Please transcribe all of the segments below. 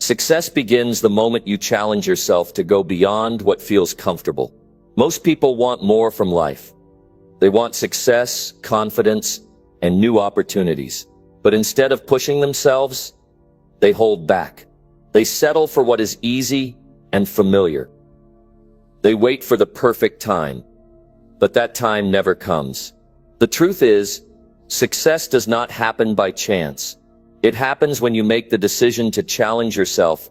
Success begins the moment you challenge yourself to go beyond what feels comfortable. Most people want more from life. They want success, confidence, and new opportunities. But instead of pushing themselves, they hold back. They settle for what is easy and familiar. They wait for the perfect time, but that time never comes. The truth is, success does not happen by chance. It happens when you make the decision to challenge yourself,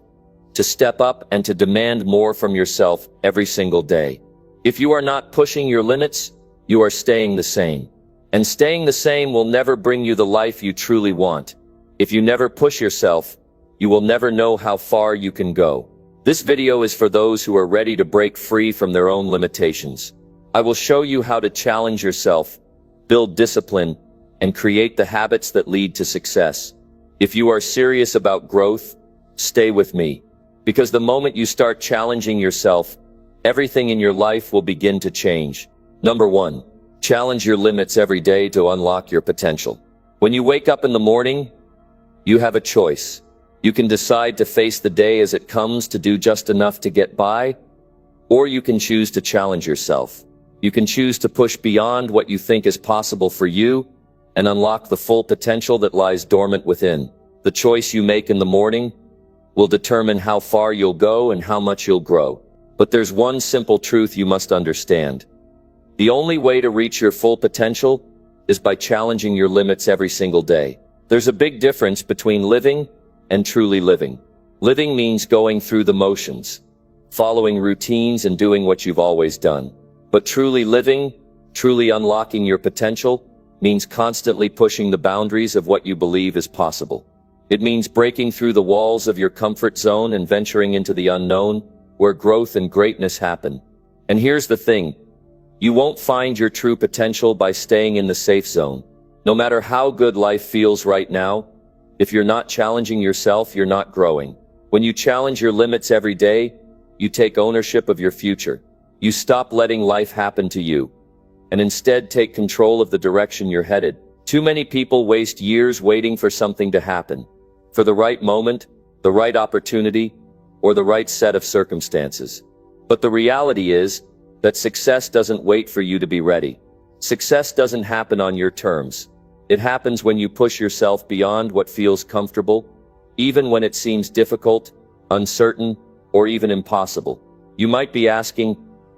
to step up and to demand more from yourself every single day. If you are not pushing your limits, you are staying the same. And staying the same will never bring you the life you truly want. If you never push yourself, you will never know how far you can go. This video is for those who are ready to break free from their own limitations. I will show you how to challenge yourself, build discipline, and create the habits that lead to success. If you are serious about growth, stay with me. Because the moment you start challenging yourself, everything in your life will begin to change. Number 1. Challenge your limits every day to unlock your potential. When you wake up in the morning, you have a choice. You can decide to face the day as it comes to do just enough to get by, or you can choose to challenge yourself. You can choose to push beyond what you think is possible for you and unlock the full potential that lies dormant within. The choice you make in the morning will determine how far you'll go and how much you'll grow. But there's one simple truth you must understand. The only way to reach your full potential is by challenging your limits every single day. There's a big difference between living and truly living. Living means going through the motions, following routines and doing what you've always done. But truly living, truly unlocking your potential, means constantly pushing the boundaries of what you believe is possible. It means breaking through the walls of your comfort zone and venturing into the unknown, where growth and greatness happen. And here's the thing. You won't find your true potential by staying in the safe zone. No matter how good life feels right now, if you're not challenging yourself, you're not growing. When you challenge your limits every day, you take ownership of your future. You stop letting life happen to you, and instead take control of the direction you're headed. Too many people waste years waiting for something to happen, for the right moment, the right opportunity, or the right set of circumstances. But the reality is that success doesn't wait for you to be ready. Success doesn't happen on your terms. It happens when you push yourself beyond what feels comfortable, even when it seems difficult, uncertain, or even impossible. You might be asking,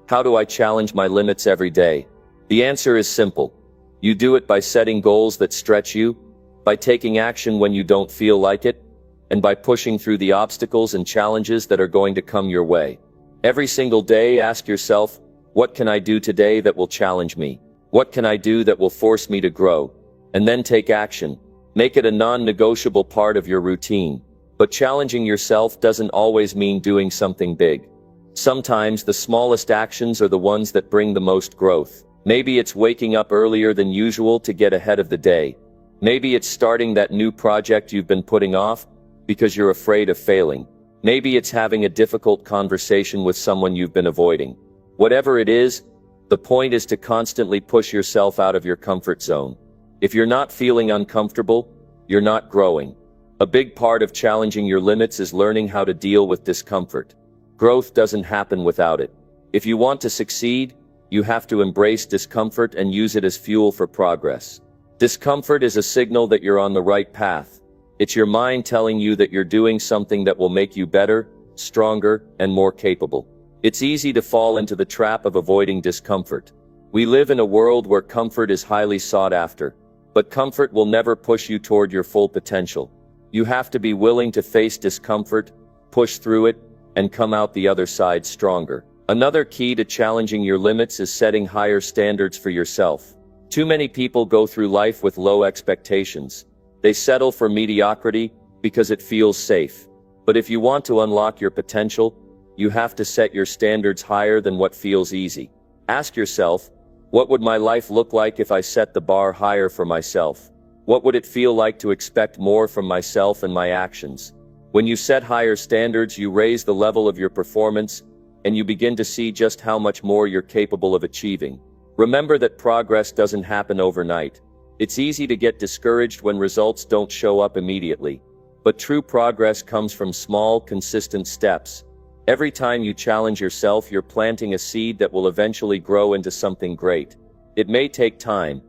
how do I challenge my limits every day? The answer is simple. You do it by setting goals that stretch you, by taking action when you don't feel like it, and by pushing through the obstacles and challenges that are going to come your way. Every single day, ask yourself, what can I do today that will challenge me? What can I do that will force me to grow? And then take action. Make it a non-negotiable part of your routine. But challenging yourself doesn't always mean doing something big. Sometimes the smallest actions are the ones that bring the most growth. Maybe it's waking up earlier than usual to get ahead of the day. Maybe it's starting that new project you've been putting off because you're afraid of failing. Maybe it's having a difficult conversation with someone you've been avoiding. Whatever it is, the point is to constantly push yourself out of your comfort zone. If you're not feeling uncomfortable, you're not growing. A big part of challenging your limits is learning how to deal with discomfort. Growth doesn't happen without it. If you want to succeed, you have to embrace discomfort and use it as fuel for progress. Discomfort is a signal that you're on the right path. It's your mind telling you that you're doing something that will make you better, stronger, and more capable. It's easy to fall into the trap of avoiding discomfort. We live in a world where comfort is highly sought after. But comfort will never push you toward your full potential. You have to be willing to face discomfort, push through it, and come out the other side stronger. Another key to challenging your limits is setting higher standards for yourself. Too many people go through life with low expectations. They settle for mediocrity because it feels safe. But if you want to unlock your potential, you have to set your standards higher than what feels easy. Ask yourself, what would my life look like if I set the bar higher for myself? What would it feel like to expect more from myself and my actions? When you set higher standards, you raise the level of your performance, and you begin to see just how much more you're capable of achieving. Remember that progress doesn't happen overnight. It's easy to get discouraged when results don't show up immediately. But true progress comes from small, consistent steps. Every time you challenge yourself, you're planting a seed that will eventually grow into something great. It may take time,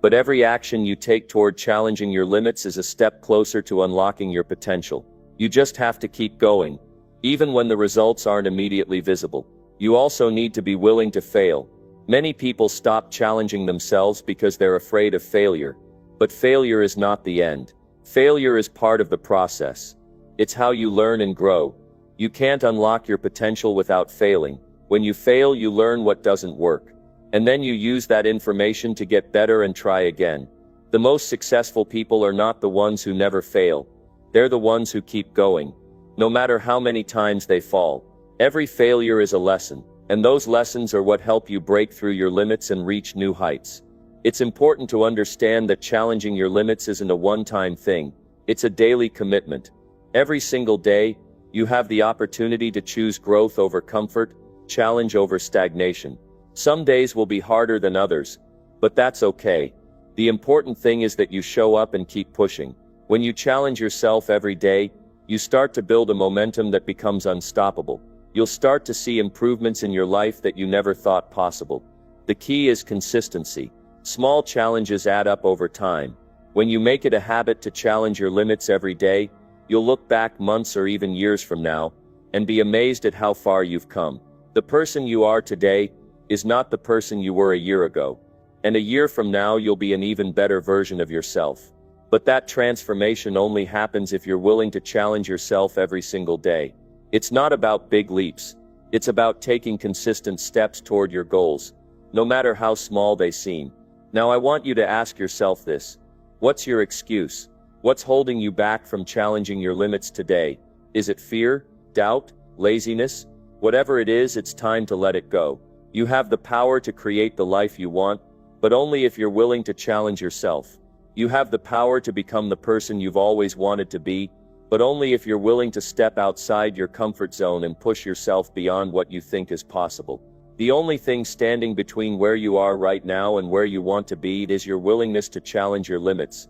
but every action you take toward challenging your limits is a step closer to unlocking your potential. You just have to keep going, even when the results aren't immediately visible. You also need to be willing to fail. Many people stop challenging themselves because they're afraid of failure. But failure is not the end. Failure is part of the process. It's how you learn and grow. You can't unlock your potential without failing. When you fail, you learn what doesn't work. And then you use that information to get better and try again. The most successful people are not the ones who never fail. They're the ones who keep going, no matter how many times they fall. Every failure is a lesson, and those lessons are what help you break through your limits and reach new heights. It's important to understand that challenging your limits isn't a one-time thing. It's a daily commitment. Every single day, you have the opportunity to choose growth over comfort, challenge over stagnation. Some days will be harder than others, but that's okay. The important thing is that you show up and keep pushing. When you challenge yourself every day, you start to build a momentum that becomes unstoppable. You'll start to see improvements in your life that you never thought possible. The key is consistency. Small challenges add up over time. When you make it a habit to challenge your limits every day, you'll look back months or even years from now and be amazed at how far you've come. The person you are today is not the person you were a year ago. And a year from now, you'll be an even better version of yourself. But that transformation only happens if you're willing to challenge yourself every single day. It's not about big leaps. It's about taking consistent steps toward your goals, no matter how small they seem. Now I want you to ask yourself this. What's your excuse? What's holding you back from challenging your limits today? Is it fear, doubt, laziness? Whatever it is, it's time to let it go. You have the power to create the life you want, but only if you're willing to challenge yourself. You have the power to become the person you've always wanted to be, but only if you're willing to step outside your comfort zone and push yourself beyond what you think is possible. The only thing standing between where you are right now and where you want to be is your willingness to challenge your limits.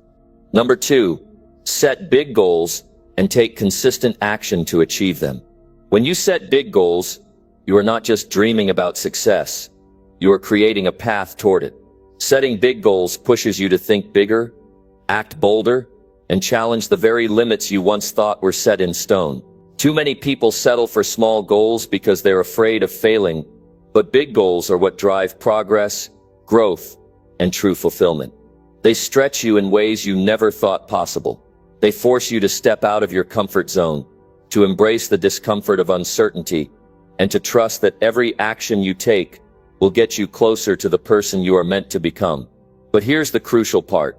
Number 2, set big goals and take consistent action to achieve them. When you set big goals, you are not just dreaming about success. You are creating a path toward it. Setting big goals pushes you to think bigger, act bolder, and challenge the very limits you once thought were set in stone. Too many people settle for small goals because they're afraid of failing, but big goals are what drive progress, growth, and true fulfillment. They stretch you in ways you never thought possible. They force you to step out of your comfort zone, to embrace the discomfort of uncertainty, and to trust that every action you take will get you closer to the person you are meant to become. But here's the crucial part.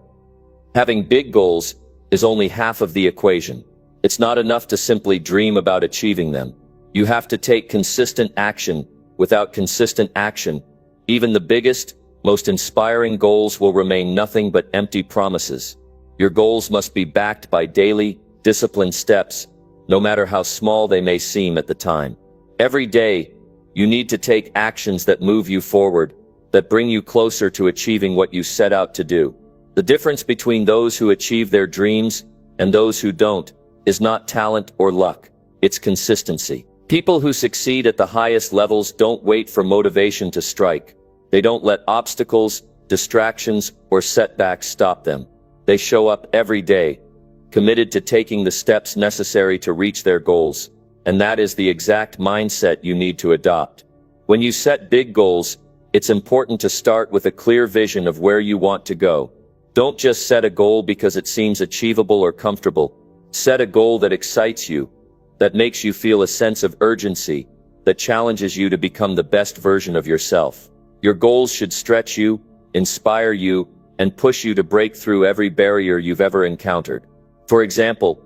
Having big goals is only half of the equation. It's not enough to simply dream about achieving them. You have to take consistent action. Without consistent action, even the biggest, most inspiring goals will remain nothing but empty promises. Your goals must be backed by daily, disciplined steps, no matter how small they may seem at the time. Every day, you need to take actions that move you forward, that bring you closer to achieving what you set out to do. The difference between those who achieve their dreams and those who don't is not talent or luck, it's consistency. People who succeed at the highest levels don't wait for motivation to strike. They don't let obstacles, distractions, or setbacks stop them. They show up every day, committed to taking the steps necessary to reach their goals. And that is the exact mindset you need to adopt. When you set big goals, it's important to start with a clear vision of where you want to go. Don't just set a goal because it seems achievable or comfortable. Set a goal that excites you, that makes you feel a sense of urgency, that challenges you to become the best version of yourself. Your goals should stretch you, inspire you, and push you to break through every barrier you've ever encountered. For example,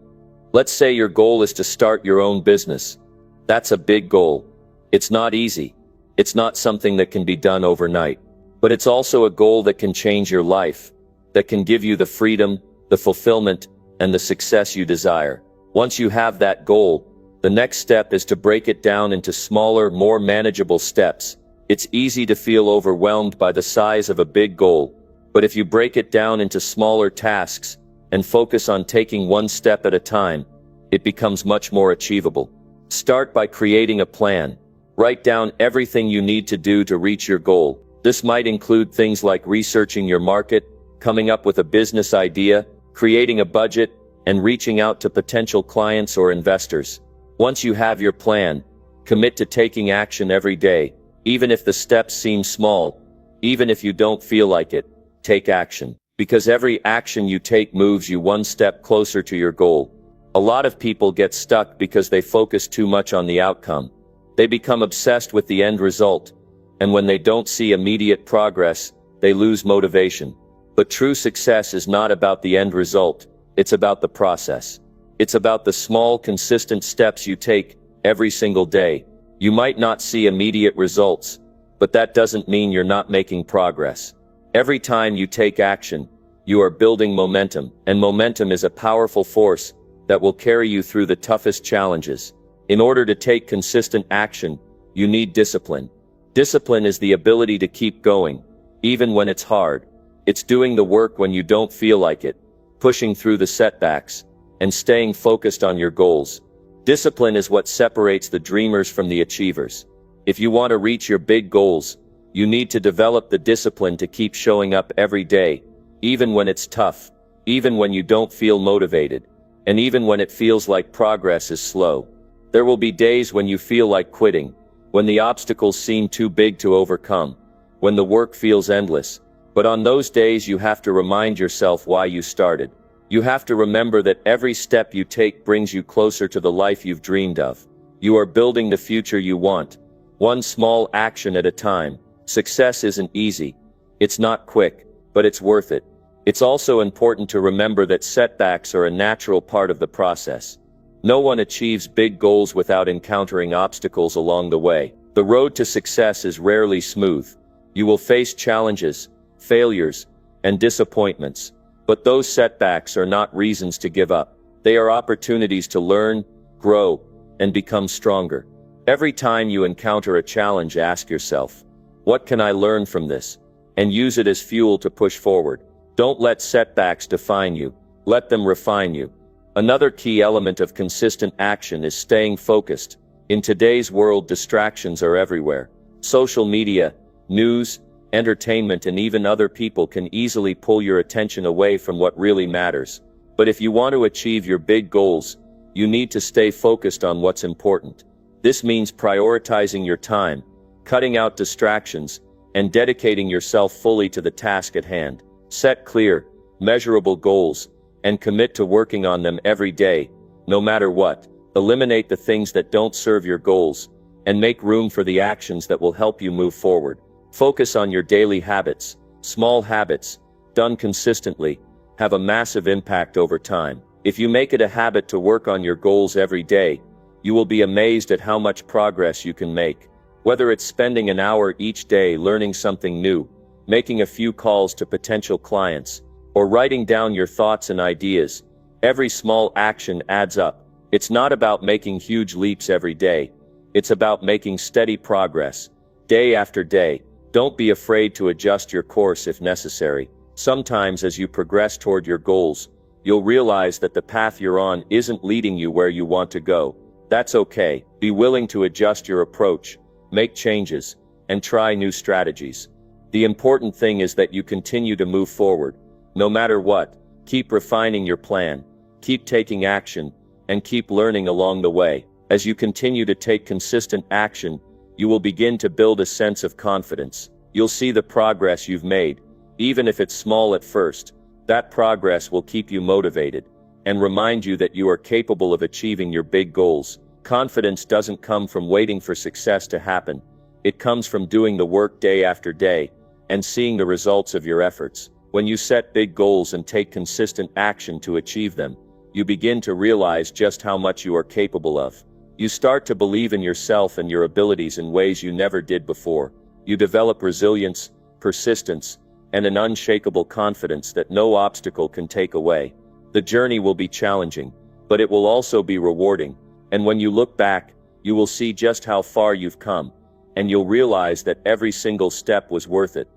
let's say your goal is to start your own business. That's a big goal. It's not easy. It's not something that can be done overnight. But it's also a goal that can change your life, that can give you the freedom, the fulfillment, and the success you desire. Once you have that goal, the next step is to break it down into smaller, more manageable steps. It's easy to feel overwhelmed by the size of a big goal, but if you break it down into smaller tasks, and focus on taking one step at a time, it becomes much more achievable. Start by creating a plan. Write down everything you need to do to reach your goal. This might include things like researching your market, coming up with a business idea, creating a budget, and reaching out to potential clients or investors. Once you have your plan, commit to taking action every day, even if the steps seem small, even if you don't feel like it, take action. Because every action you take moves you one step closer to your goal. A lot of people get stuck because they focus too much on the outcome. They become obsessed with the end result, and when they don't see immediate progress, they lose motivation. But true success is not about the end result, it's about the process. It's about the small, consistent steps you take every single day. You might not see immediate results, but that doesn't mean you're not making progress. Every time you take action, you are building momentum, and momentum is a powerful force that will carry you through the toughest challenges. In order to take consistent action, you need discipline. Discipline is the ability to keep going, even when it's hard. It's doing the work when you don't feel like it, pushing through the setbacks, and staying focused on your goals. Discipline is what separates the dreamers from the achievers. If you want to reach your big goals, you need to develop the discipline to keep showing up every day, even when it's tough, even when you don't feel motivated, and even when it feels like progress is slow. There will be days when you feel like quitting, when the obstacles seem too big to overcome, when the work feels endless. But on those days you have to remind yourself why you started. You have to remember that every step you take brings you closer to the life you've dreamed of. You are building the future you want, one small action at a time. Success isn't easy. It's not quick, but it's worth it. It's also important to remember that setbacks are a natural part of the process. No one achieves big goals without encountering obstacles along the way. The road to success is rarely smooth. You will face challenges, failures, and disappointments. But those setbacks are not reasons to give up. They are opportunities to learn, grow, and become stronger. Every time you encounter a challenge, ask yourself, what can I learn from this? And use it as fuel to push forward. Don't let setbacks define you. Let them refine you. Another key element of consistent action is staying focused. In today's world, distractions are everywhere. Social media, news, entertainment, and even other people can easily pull your attention away from what really matters. But if you want to achieve your big goals, you need to stay focused on what's important. This means prioritizing your time, cutting out distractions, and dedicating yourself fully to the task at hand. Set clear, measurable goals, and commit to working on them every day, no matter what. Eliminate the things that don't serve your goals, and make room for the actions that will help you move forward. Focus on your daily habits. Small habits, done consistently, have a massive impact over time. If you make it a habit to work on your goals every day, you will be amazed at how much progress you can make. Whether it's spending an hour each day learning something new, making a few calls to potential clients, or writing down your thoughts and ideas, every small action adds up. It's not about making huge leaps every day. It's about making steady progress, day after day. Don't be afraid to adjust your course if necessary. Sometimes as you progress toward your goals, you'll realize that the path you're on isn't leading you where you want to go. That's okay. Be willing to adjust your approach, make changes, and try new strategies. The important thing is that you continue to move forward. No matter what, keep refining your plan, keep taking action, and keep learning along the way. As you continue to take consistent action, you will begin to build a sense of confidence. You'll see the progress you've made, even if it's small at first. That progress will keep you motivated and remind you that you are capable of achieving your big goals. Confidence doesn't come from waiting for success to happen. It comes from doing the work day after day and seeing the results of your efforts. When you set big goals and take consistent action to achieve them, you begin to realize just how much you are capable of. You start to believe in yourself and your abilities in ways you never did before. You develop resilience, persistence, and an unshakable confidence that no obstacle can take away. The journey will be challenging, but it will also be rewarding. And when you look back, you will see just how far you've come, and you'll realize that every single step was worth it.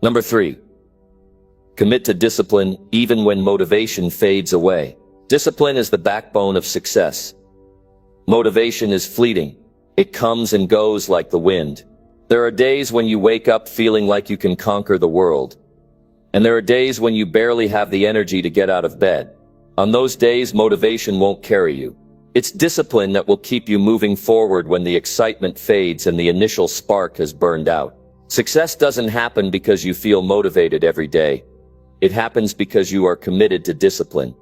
Number 3. Commit to discipline even when motivation fades away. Discipline is the backbone of success. Motivation is fleeting. It comes and goes like the wind. There are days when you wake up feeling like you can conquer the world. And there are days when you barely have the energy to get out of bed. On those days, motivation won't carry you. It's discipline that will keep you moving forward when the excitement fades and the initial spark has burned out. Success doesn't happen because you feel motivated every day. It happens because you are committed to discipline,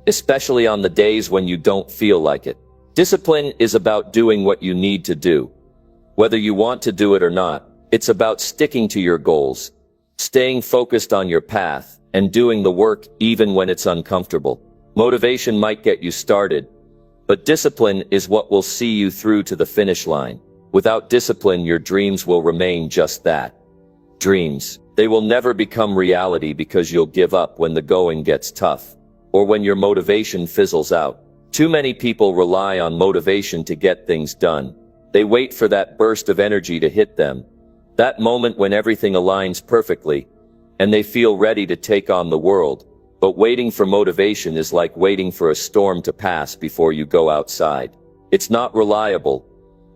especially on the days when you don't feel like it. Discipline is about doing what you need to do. Whether you want to do it or not, it's about sticking to your goals, staying focused on your path, and doing the work even when it's uncomfortable. Motivation might get you started, but discipline is what will see you through to the finish line. Without discipline, your dreams will remain just that. Dreams. They will never become reality because you'll give up when the going gets tough, or when your motivation fizzles out. Too many people rely on motivation to get things done. They wait for that burst of energy to hit them, that moment when everything aligns perfectly, and they feel ready to take on the world. But waiting for motivation is like waiting for a storm to pass before you go outside. It's not reliable,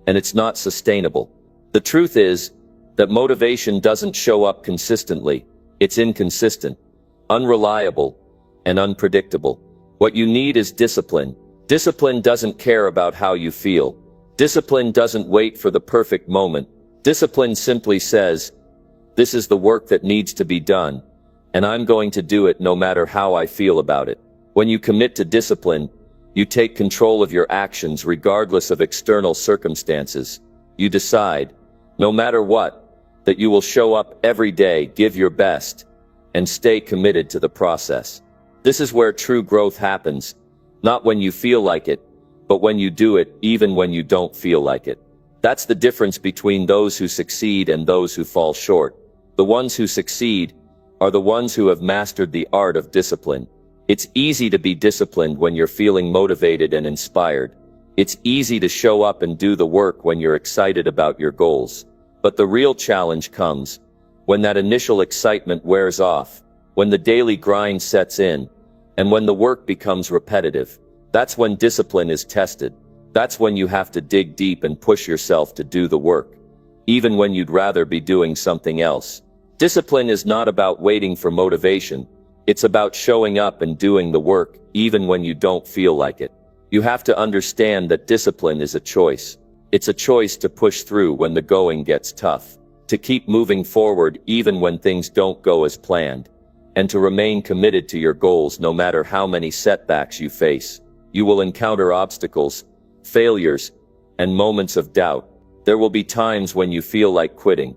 and it's not sustainable. The truth is that motivation doesn't show up consistently. It's inconsistent, unreliable, and unpredictable. What you need is discipline. Discipline doesn't care about how you feel. Discipline doesn't wait for the perfect moment. Discipline simply says, "This is the work that needs to be done, and I'm going to do it no matter how I feel about it." When you commit to discipline, you take control of your actions regardless of external circumstances. You decide, no matter what, that you will show up every day, give your best, and stay committed to the process. This is where true growth happens, not when you feel like it, but when you do it even when you don't feel like it. That's the difference between those who succeed and those who fall short. The ones who succeed are the ones who have mastered the art of discipline. It's easy to be disciplined when you're feeling motivated and inspired. It's easy to show up and do the work when you're excited about your goals. But the real challenge comes when that initial excitement wears off, when the daily grind sets in, and when the work becomes repetitive. That's when discipline is tested. That's when you have to dig deep and push yourself to do the work, even when you'd rather be doing something else. Discipline is not about waiting for motivation. It's about showing up and doing the work, even when you don't feel like it. You have to understand that discipline is a choice. It's a choice to push through when the going gets tough, to keep moving forward even when things don't go as planned, and to remain committed to your goals no matter how many setbacks you face. You will encounter obstacles, failures, and moments of doubt. There will be times when you feel like quitting,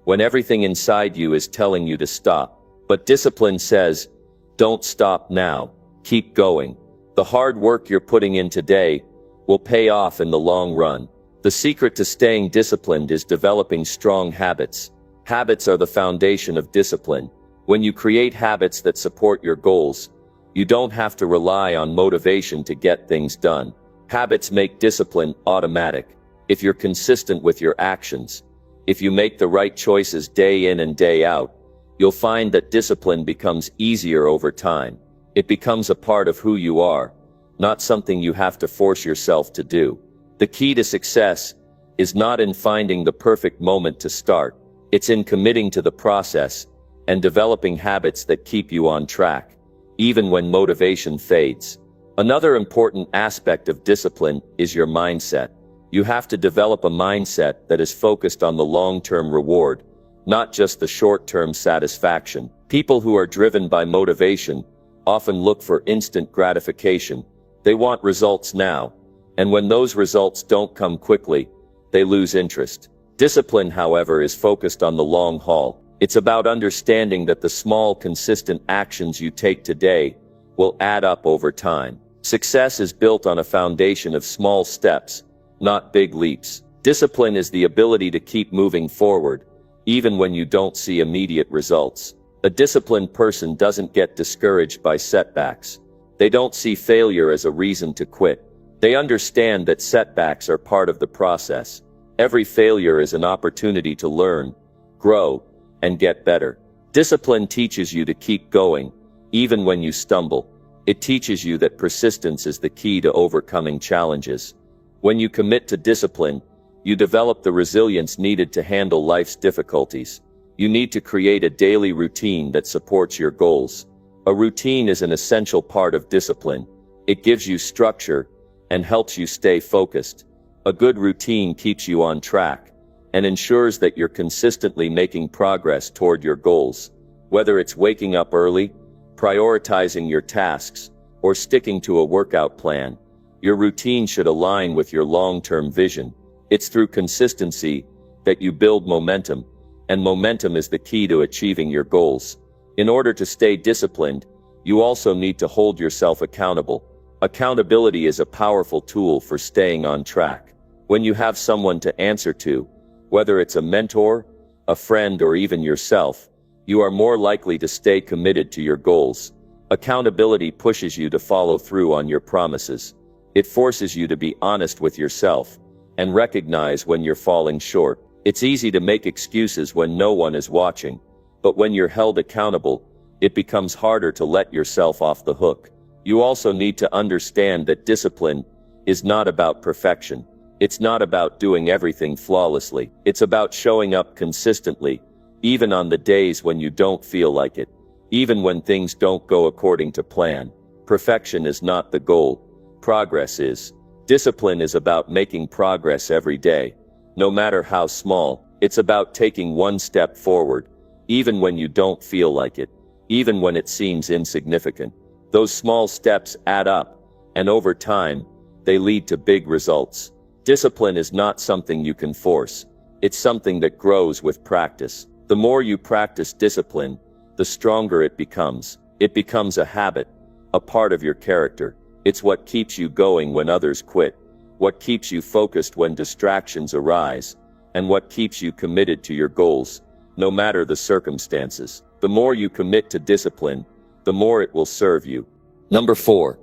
when everything inside you is telling you to stop. But discipline says, don't stop now, keep going. The hard work you're putting in today will pay off in the long run. The secret to staying disciplined is developing strong habits. Habits are the foundation of discipline. When you create habits that support your goals, you don't have to rely on motivation to get things done. Habits make discipline automatic. If you're consistent with your actions, if you make the right choices day in and day out, you'll find that discipline becomes easier over time. It becomes a part of who you are, not something you have to force yourself to do. The key to success is not in finding the perfect moment to start. It's in committing to the process and developing habits that keep you on track, even when motivation fades. Another important aspect of discipline is your mindset. You have to develop a mindset that is focused on the long-term reward, not just the short-term satisfaction. People who are driven by motivation often look for instant gratification. They want results now, and when those results don't come quickly, they lose interest. Discipline, however, is focused on the long haul. It's about understanding that the small, consistent actions you take today will add up over time. Success is built on a foundation of small steps, not big leaps. Discipline is the ability to keep moving forward, even when you don't see immediate results. A disciplined person doesn't get discouraged by setbacks. They don't see failure as a reason to quit. They understand that setbacks are part of the process. Every failure is an opportunity to learn, grow, and get better. Discipline teaches you to keep going, even when you stumble. It teaches you that persistence is the key to overcoming challenges. When you commit to discipline, you develop the resilience needed to handle life's difficulties. You need to create a daily routine that supports your goals. A routine is an essential part of discipline. It gives you structure and helps you stay focused. A good routine keeps you on track and ensures that you're consistently making progress toward your goals. Whether it's waking up early, prioritizing your tasks, or sticking to a workout plan, your routine should align with your long-term vision. It's through consistency that you build momentum, and momentum is the key to achieving your goals. In order to stay disciplined, you also need to hold yourself accountable. Accountability is a powerful tool for staying on track. When you have someone to answer to, whether it's a mentor, a friend, or even yourself, you are more likely to stay committed to your goals. Accountability pushes you to follow through on your promises. It forces you to be honest with yourself and recognize when you're falling short. It's easy to make excuses when no one is watching, but when you're held accountable, it becomes harder to let yourself off the hook. You also need to understand that discipline is not about perfection. It's not about doing everything flawlessly. It's about showing up consistently, even on the days when you don't feel like it. Even when things don't go according to plan. Perfection is not the goal. Progress is. Discipline is about making progress every day. No matter how small, it's about taking one step forward, even when you don't feel like it, even when it seems insignificant. Those small steps add up, and over time, they lead to big results. Discipline is not something you can force. It's something that grows with practice. The more you practice discipline, the stronger it becomes. It becomes a habit, a part of your character. It's what keeps you going when others quit, what keeps you focused when distractions arise, and what keeps you committed to your goals, no matter the circumstances. The more you commit to discipline, the more it will serve you. Number 4.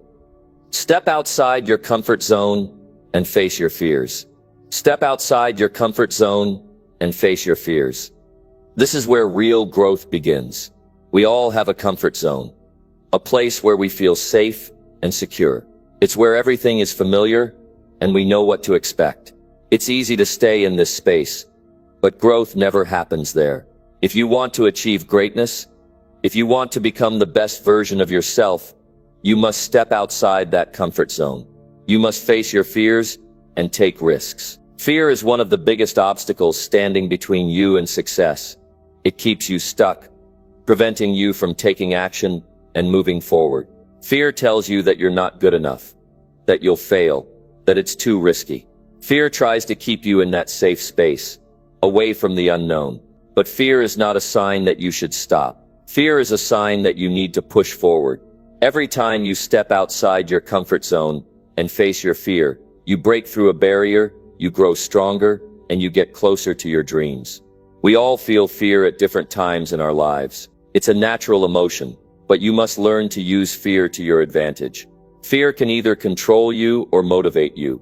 Step outside your comfort zone and face your fears. Step outside your comfort zone and face your fears. This is where real growth begins. We all have a comfort zone, a place where we feel safe and secure. It's where everything is familiar and we know what to expect. It's easy to stay in this space, but growth never happens there. If you want to achieve greatness, if you want to become the best version of yourself, you must step outside that comfort zone. You must face your fears and take risks. Fear is one of the biggest obstacles standing between you and success. It keeps you stuck, preventing you from taking action and moving forward. Fear tells you that you're not good enough, that you'll fail, that it's too risky. Fear tries to keep you in that safe space, away from the unknown. But fear is not a sign that you should stop. Fear is a sign that you need to push forward. Every time you step outside your comfort zone and face your fear, you break through a barrier, you grow stronger, and you get closer to your dreams. We all feel fear at different times in our lives. It's a natural emotion, but you must learn to use fear to your advantage. Fear can either control you or motivate you,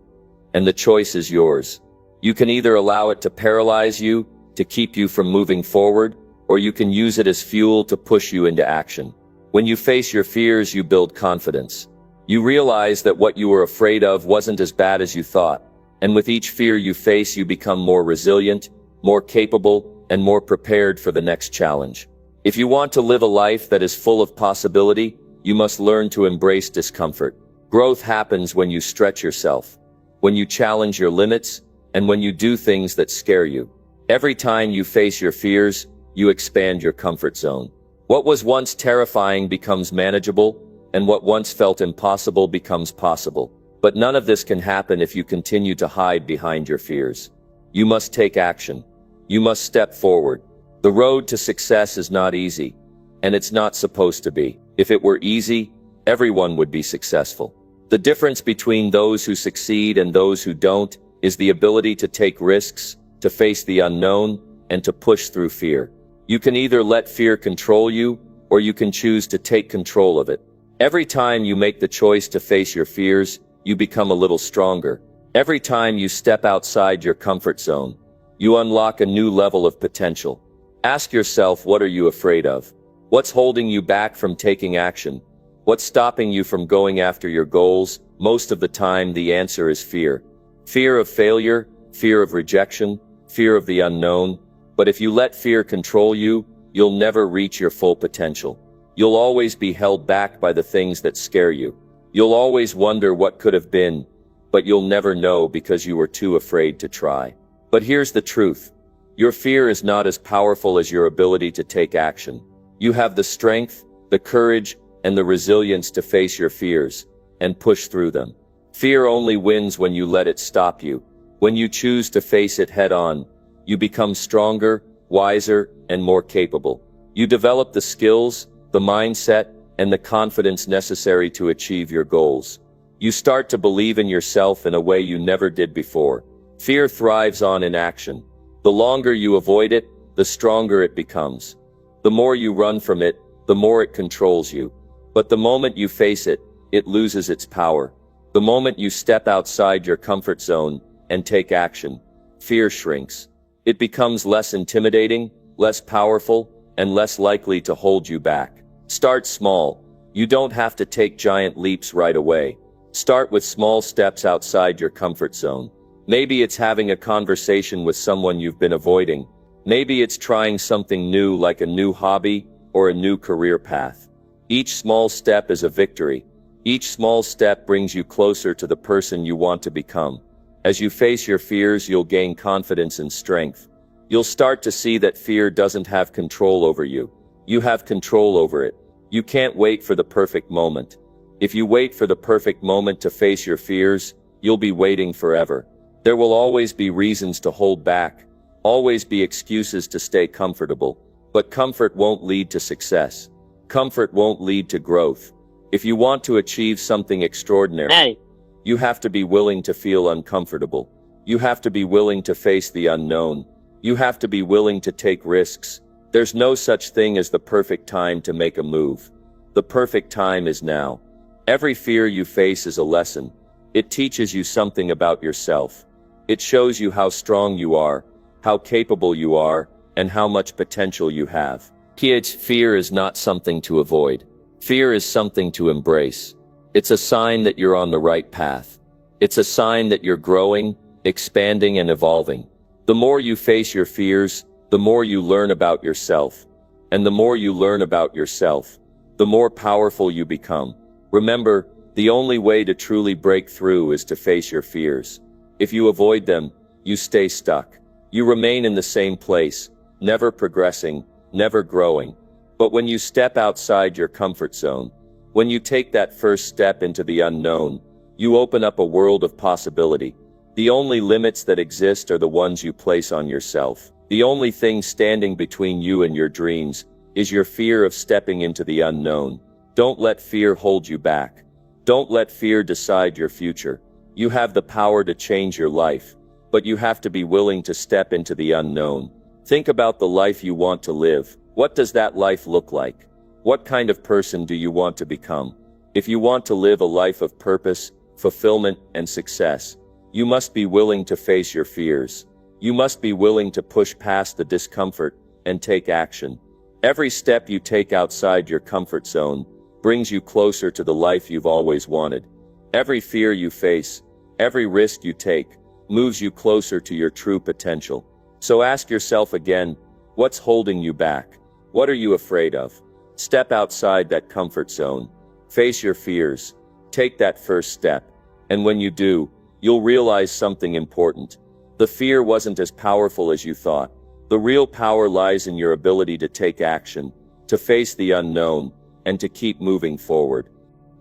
and the choice is yours. You can either allow it to paralyze you, to keep you from moving forward, or you can use it as fuel to push you into action. When you face your fears, you build confidence. You realize that what you were afraid of wasn't as bad as you thought, and with each fear you face, you become more resilient, more capable, and more prepared for the next challenge. If you want to live a life that is full of possibility, you must learn to embrace discomfort. Growth happens when you stretch yourself, when you challenge your limits, and when you do things that scare you. Every time you face your fears, you expand your comfort zone. What was once terrifying becomes manageable, and what once felt impossible becomes possible. But none of this can happen if you continue to hide behind your fears. You must take action. You must step forward. The road to success is not easy, and it's not supposed to be. If it were easy, everyone would be successful. The difference between those who succeed and those who don't is the ability to take risks, to face the unknown, and to push through fear. You can either let fear control you, or you can choose to take control of it. Every time you make the choice to face your fears, you become a little stronger. Every time you step outside your comfort zone, you unlock a new level of potential. Ask yourself, what are you afraid of? What's holding you back from taking action? What's stopping you from going after your goals? Most of the time, the answer is fear. Fear of failure, fear of rejection, fear of the unknown. But if you let fear control you, you'll never reach your full potential. You'll always be held back by the things that scare you. You'll always wonder what could have been, but you'll never know because you were too afraid to try. But here's the truth. Your fear is not as powerful as your ability to take action. You have the strength, the courage, and the resilience to face your fears and push through them. Fear only wins when you let it stop you. When you choose to face it head on, you become stronger, wiser, and more capable. You develop the skills, the mindset, and the confidence necessary to achieve your goals. You start to believe in yourself in a way you never did before. Fear thrives on inaction. The longer you avoid it, the stronger it becomes. The more you run from it, the more it controls you. But the moment you face it, it loses its power. The moment you step outside your comfort zone and take action, fear shrinks. It becomes less intimidating, less powerful, and less likely to hold you back. Start small. You don't have to take giant leaps right away. Start with small steps outside your comfort zone. Maybe it's having a conversation with someone you've been avoiding. Maybe it's trying something new like a new hobby or a new career path. Each small step is a victory. Each small step brings you closer to the person you want to become. As you face your fears, you'll gain confidence and strength. You'll start to see that fear doesn't have control over you. You have control over it. You can't wait for the perfect moment. If you wait for the perfect moment to face your fears, you'll be waiting forever. There will always be reasons to hold back, always be excuses to stay comfortable. But comfort won't lead to success. Comfort won't lead to growth. If you want to achieve something extraordinary, you have to be willing to feel uncomfortable. You have to be willing to face the unknown. You have to be willing to take risks. There's no such thing as the perfect time to make a move. The perfect time is now. Every fear you face is a lesson. It teaches you something about yourself. It shows you how strong you are, how capable you are, and how much potential you have. Kids, fear is not something to avoid. Fear is something to embrace. It's a sign that you're on the right path. It's a sign that you're growing, expanding, and evolving. The more you face your fears, the more you learn about yourself. And the more you learn about yourself, the more powerful you become. Remember, the only way to truly break through is to face your fears. If you avoid them, you stay stuck. You remain in the same place, never progressing, never growing. But when you step outside your comfort zone, when you take that first step into the unknown, you open up a world of possibility. The only limits that exist are the ones you place on yourself. The only thing standing between you and your dreams is your fear of stepping into the unknown. Don't let fear hold you back. Don't let fear decide your future. You have the power to change your life, but you have to be willing to step into the unknown. Think about the life you want to live. What does that life look like? What kind of person do you want to become? If you want to live a life of purpose, fulfillment, and success, you must be willing to face your fears. You must be willing to push past the discomfort and take action. Every step you take outside your comfort zone brings you closer to the life you've always wanted. Every fear you face, every risk you take, moves you closer to your true potential. So ask yourself again, what's holding you back? What are you afraid of? Step outside that comfort zone. Face your fears. Take that first step. And when you do, you'll realize something important. The fear wasn't as powerful as you thought. The real power lies in your ability to take action, to face the unknown, and to keep moving forward.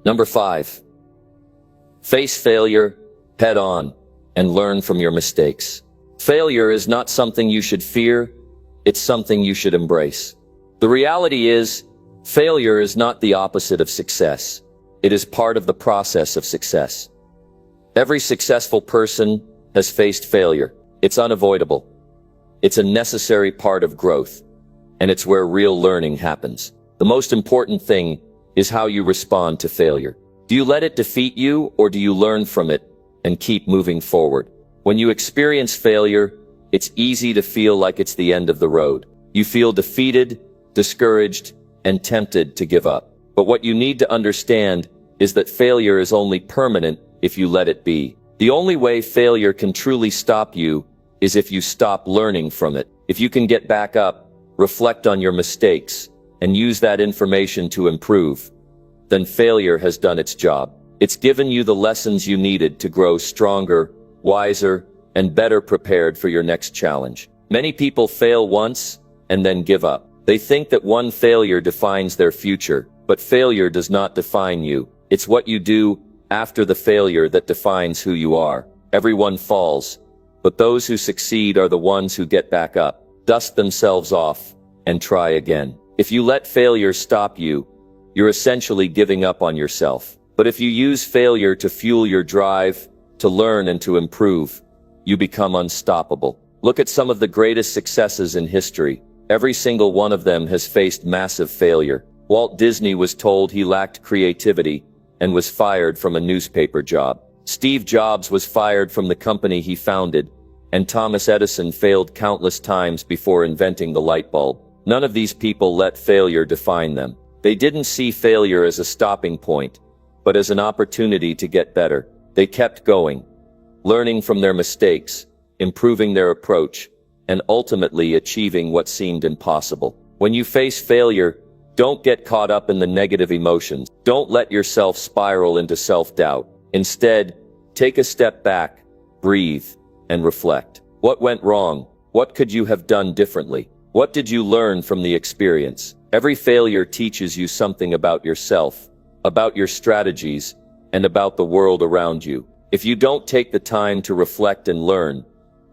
Number 5. Face failure head on and learn from your mistakes. Failure is not something you should fear, it's something you should embrace. The reality is, failure is not the opposite of success. It is part of the process of success. Every successful person has faced failure. It's unavoidable. It's a necessary part of growth, and it's where real learning happens. The most important thing is how you respond to failure. Do you let it defeat you, or do you learn from it and keep moving forward? When you experience failure, it's easy to feel like it's the end of the road. You feel defeated, discouraged, and tempted to give up. But what you need to understand is that failure is only permanent if you let it be. The only way failure can truly stop you is if you stop learning from it. If you can get back up, reflect on your mistakes, and use that information to improve, then failure has done its job. It's given you the lessons you needed to grow stronger, wiser, and better prepared for your next challenge. Many people fail once and then give up. They think that one failure defines their future, but failure does not define you. It's what you do after the failure that defines who you are. Everyone falls, but those who succeed are the ones who get back up, dust themselves off, and try again. If you let failure stop you, you're essentially giving up on yourself. But if you use failure to fuel your drive, to learn and to improve, you become unstoppable. Look at some of the greatest successes in history. Every single one of them has faced massive failure. Walt Disney was told he lacked creativity and was fired from a newspaper job. Steve Jobs was fired from the company he founded, and Thomas Edison failed countless times before inventing the light bulb. None of these people let failure define them. They didn't see failure as a stopping point, but as an opportunity to get better. They kept going, learning from their mistakes, improving their approach, and ultimately achieving what seemed impossible. When you face failure, don't get caught up in the negative emotions. Don't let yourself spiral into self-doubt. Instead, take a step back, breathe, and reflect. What went wrong? What could you have done differently? What did you learn from the experience? Every failure teaches you something about yourself, about your strategies, and about the world around you. If you don't take the time to reflect and learn,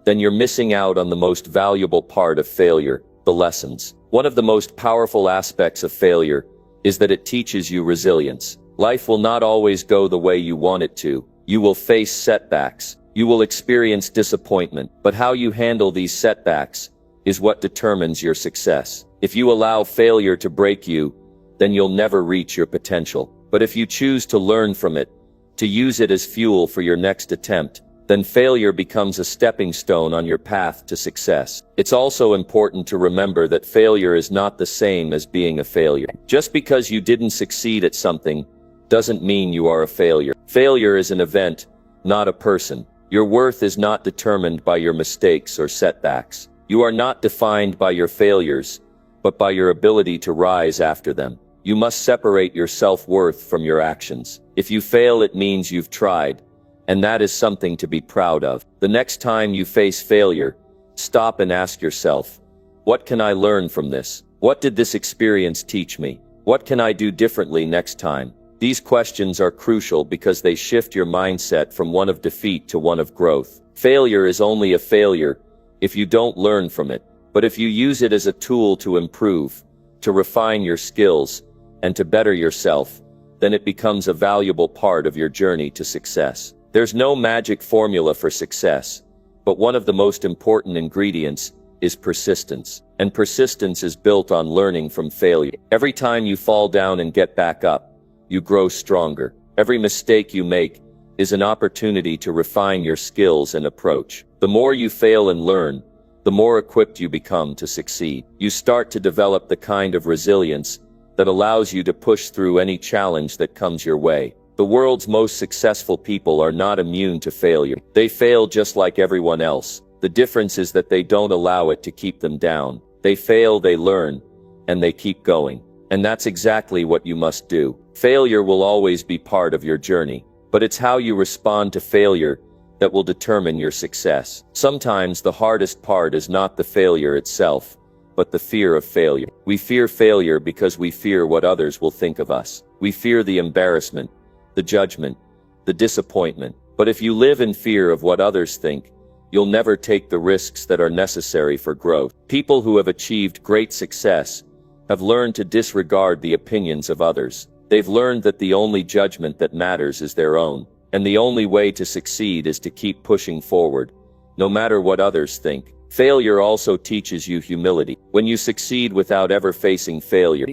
then you're missing out on the most valuable part of failure, the lessons. One of the most powerful aspects of failure is that it teaches you resilience. Life will not always go the way you want it to. You will face setbacks. You will experience disappointment. But how you handle these setbacks is what determines your success. If you allow failure to break you, then you'll never reach your potential. But if you choose to learn from it, to use it as fuel for your next attempt, then failure becomes a stepping stone on your path to success. It's also important to remember that failure is not the same as being a failure. Just because you didn't succeed at something doesn't mean you are a failure. Failure is an event, not a person. Your worth is not determined by your mistakes or setbacks. You are not defined by your failures, but by your ability to rise after them. You must separate your self-worth from your actions. If you fail, it means you've tried, and that is something to be proud of. The next time you face failure, stop and ask yourself, what can I learn from this? What did this experience teach me? What can I do differently next time? These questions are crucial because they shift your mindset from one of defeat to one of growth. Failure is only a failure if you don't learn from it. But if you use it as a tool to improve, to refine your skills, and to better yourself, then it becomes a valuable part of your journey to success. There's no magic formula for success, but one of the most important ingredients is persistence. And persistence is built on learning from failure. Every time you fall down and get back up, you grow stronger. Every mistake you make is an opportunity to refine your skills and approach. The more you fail and learn, the more equipped you become to succeed. You start to develop the kind of resilience that allows you to push through any challenge that comes your way. The world's most successful people are not immune to failure. They fail just like everyone else. The difference is that they don't allow it to keep them down. They fail, they learn, and they keep going. And that's exactly what you must do. Failure will always be part of your journey, but it's how you respond to failure that will determine your success. Sometimes the hardest part is not the failure itself, but the fear of failure. We fear failure because we fear what others will think of us. We fear the embarrassment, the judgment, the disappointment. But if you live in fear of what others think, you'll never take the risks that are necessary for growth. People who have achieved great success have learned to disregard the opinions of others. They've learned that the only judgment that matters is their own. And the only way to succeed is to keep pushing forward, no matter what others think. Failure also teaches you humility. When you succeed without ever facing failure,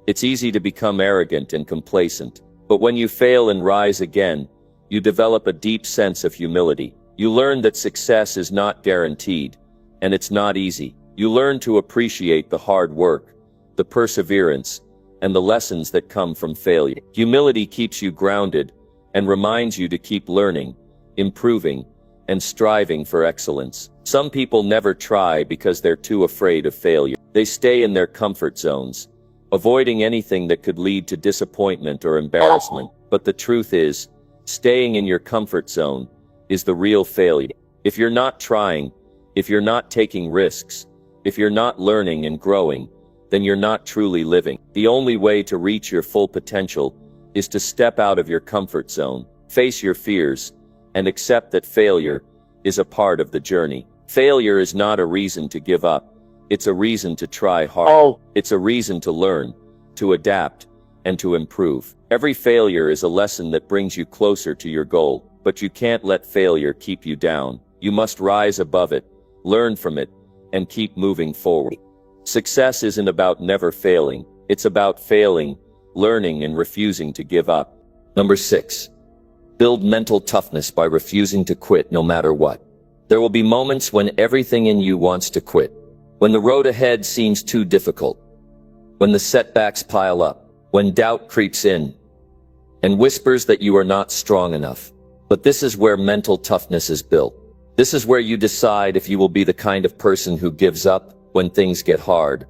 it's easy to become arrogant and complacent. But when you fail and rise again, you develop a deep sense of humility. You learn that success is not guaranteed, and it's not easy. You learn to appreciate the hard work, the perseverance, and the lessons that come from failure. Humility keeps you grounded and reminds you to keep learning, improving, and striving for excellence. Some people never try because they're too afraid of failure. They stay in their comfort zones, avoiding anything that could lead to disappointment or embarrassment. But the truth is, staying in your comfort zone is the real failure. If you're not trying, if you're not taking risks, if you're not learning and growing, then you're not truly living. The only way to reach your full potential is to step out of your comfort zone, face your fears, and accept that failure is a part of the journey. Failure is not a reason to give up. It's a reason to try hard. It's a reason to learn, to adapt, and to improve. Every failure is a lesson that brings you closer to your goal, but you can't let failure keep you down. You must rise above it, learn from it, and keep moving forward. Success isn't about never failing. It's about failing, learning, and refusing to give up. Number 6. Build mental toughness by refusing to quit no matter what. There will be moments when everything in you wants to quit. When the road ahead seems too difficult. When the setbacks pile up. When doubt creeps in and whispers that you are not strong enough. But this is where mental toughness is built. This is where you decide if you will be the kind of person who gives up when things get hard,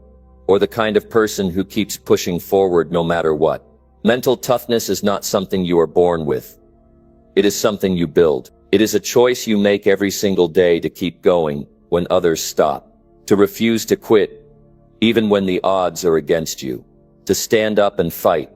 or the kind of person who keeps pushing forward no matter what. Mental toughness is not something you are born with. It is something you build. It is a choice you make every single day to keep going when others stop, to refuse to quit even when the odds are against you, to stand up and fight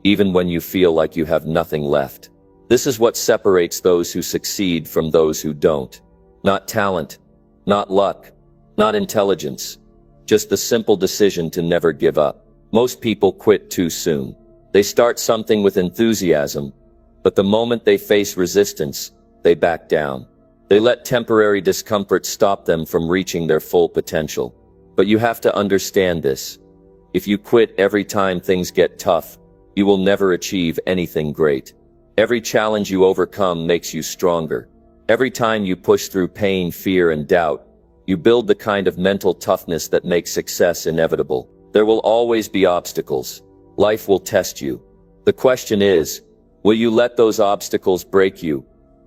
even when you feel like you have nothing left. This is what separates those who succeed from those who don't. Not talent, not luck, not intelligence, just the simple decision to never give up. Most people quit too soon. They start something with enthusiasm, but the moment they face resistance, they back down. They let temporary discomfort stop them from reaching their full potential. But you have to understand this. If you quit every time things get tough, you will never achieve anything great. Every challenge you overcome makes you stronger. Every time you push through pain, fear, and doubt, you build the kind of mental toughness that makes success inevitable. There will always be obstacles. Life will test you. The question is, will you let those obstacles break you,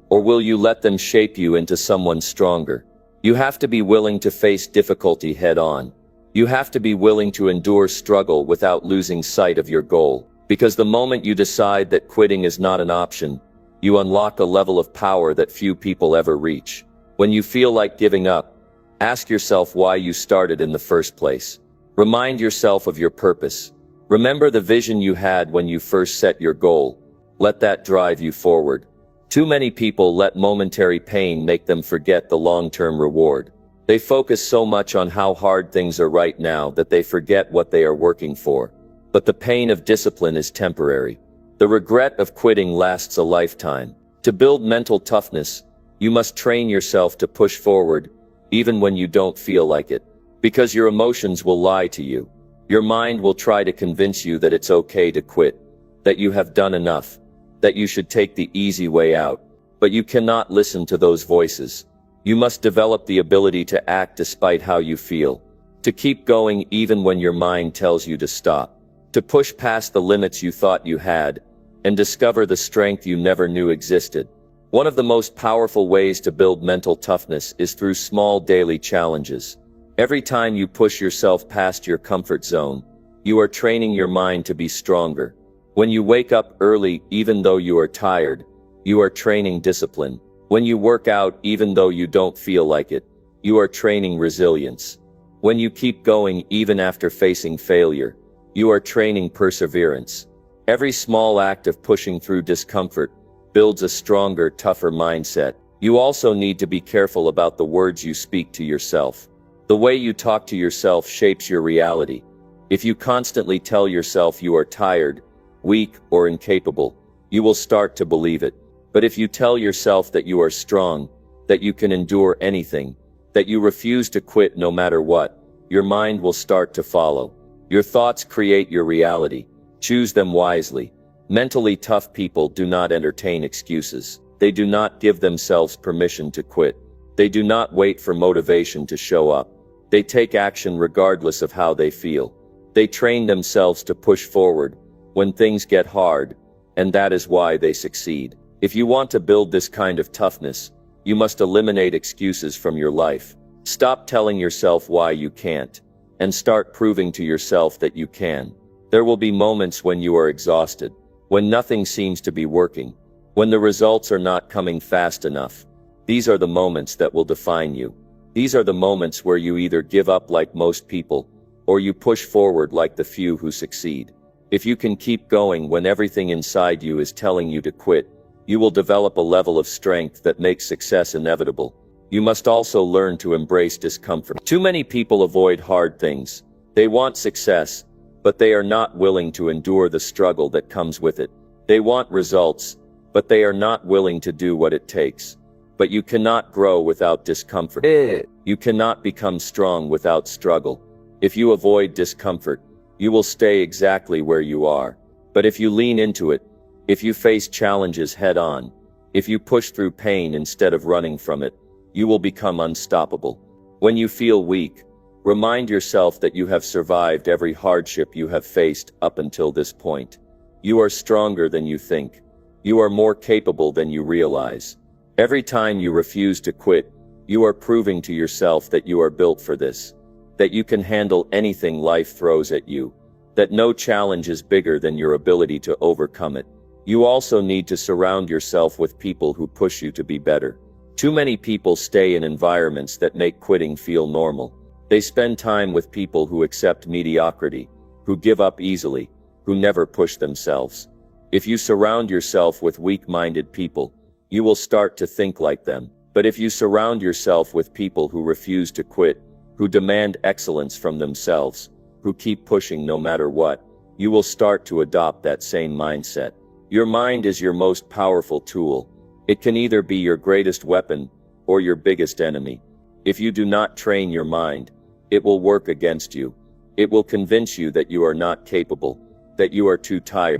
or will you let them shape you into someone stronger? You have to be willing to face difficulty head on. You have to be willing to endure struggle without losing sight of your goal. Because the moment you decide that quitting is not an option, you unlock a level of power that few people ever reach. When you feel like giving up, ask yourself why you started in the first place. Remind yourself of your purpose. Remember the vision you had when you first set your goal. Let that drive you forward. Too many people let momentary pain make them forget the long-term reward. They focus so much on how hard things are right now that they forget what they are working for. But the pain of discipline is temporary. The regret of quitting lasts a lifetime. To build mental toughness, you must train yourself to push forward, even when you don't feel like it. Because your emotions will lie to you. Your mind will try to convince you that it's okay to quit, that you have done enough, that you should take the easy way out. But you cannot listen to those voices. You must develop the ability to act despite how you feel. To keep going even when your mind tells you to stop. To push past the limits you thought you had, and discover the strength you never knew existed. One of the most powerful ways to build mental toughness is through small daily challenges. Every time you push yourself past your comfort zone, you are training your mind to be stronger. When you wake up early even though you are tired, you are training discipline. When you work out even though you don't feel like it, you are training resilience. When you keep going even after facing failure, you are training perseverance. Every small act of pushing through discomfort builds a stronger, tougher mindset. You also need to be careful about the words you speak to yourself. The way you talk to yourself shapes your reality. If you constantly tell yourself you are tired, weak, or incapable, you will start to believe it. But if you tell yourself that you are strong, that you can endure anything, that you refuse to quit no matter what, your mind will start to follow. Your thoughts create your reality. Choose them wisely. Mentally tough people do not entertain excuses. They do not give themselves permission to quit. They do not wait for motivation to show up. They take action regardless of how they feel. They train themselves to push forward when things get hard, and that is why they succeed. If you want to build this kind of toughness, you must eliminate excuses from your life. Stop telling yourself why you can't, and start proving to yourself that you can. There will be moments when you are exhausted, when nothing seems to be working, when the results are not coming fast enough. These are the moments that will define you. These are the moments where you either give up like most people, or you push forward like the few who succeed. If you can keep going when everything inside you is telling you to quit, you will develop a level of strength that makes success inevitable. You must also learn to embrace discomfort. Too many people avoid hard things. They want success, but they are not willing to endure the struggle that comes with it. They want results, but they are not willing to do what it takes. But you cannot grow without discomfort. You cannot become strong without struggle. If you avoid discomfort, you will stay exactly where you are. But if you lean into it, if you face challenges head on, if you push through pain instead of running from it, you will become unstoppable. When you feel weak, remind yourself that you have survived every hardship you have faced up until this point. You are stronger than you think. You are more capable than you realize. Every time you refuse to quit, you are proving to yourself that you are built for this, that you can handle anything life throws at you, that no challenge is bigger than your ability to overcome it. You also need to surround yourself with people who push you to be better. Too many people stay in environments that make quitting feel normal. They spend time with people who accept mediocrity, who give up easily, who never push themselves. If you surround yourself with weak-minded people, you will start to think like them. But if you surround yourself with people who refuse to quit, who demand excellence from themselves, who keep pushing no matter what, you will start to adopt that same mindset. Your mind is your most powerful tool. It can either be your greatest weapon or your biggest enemy. If you do not train your mind, it will work against you. It will convince you that you are not capable, that you are too tired,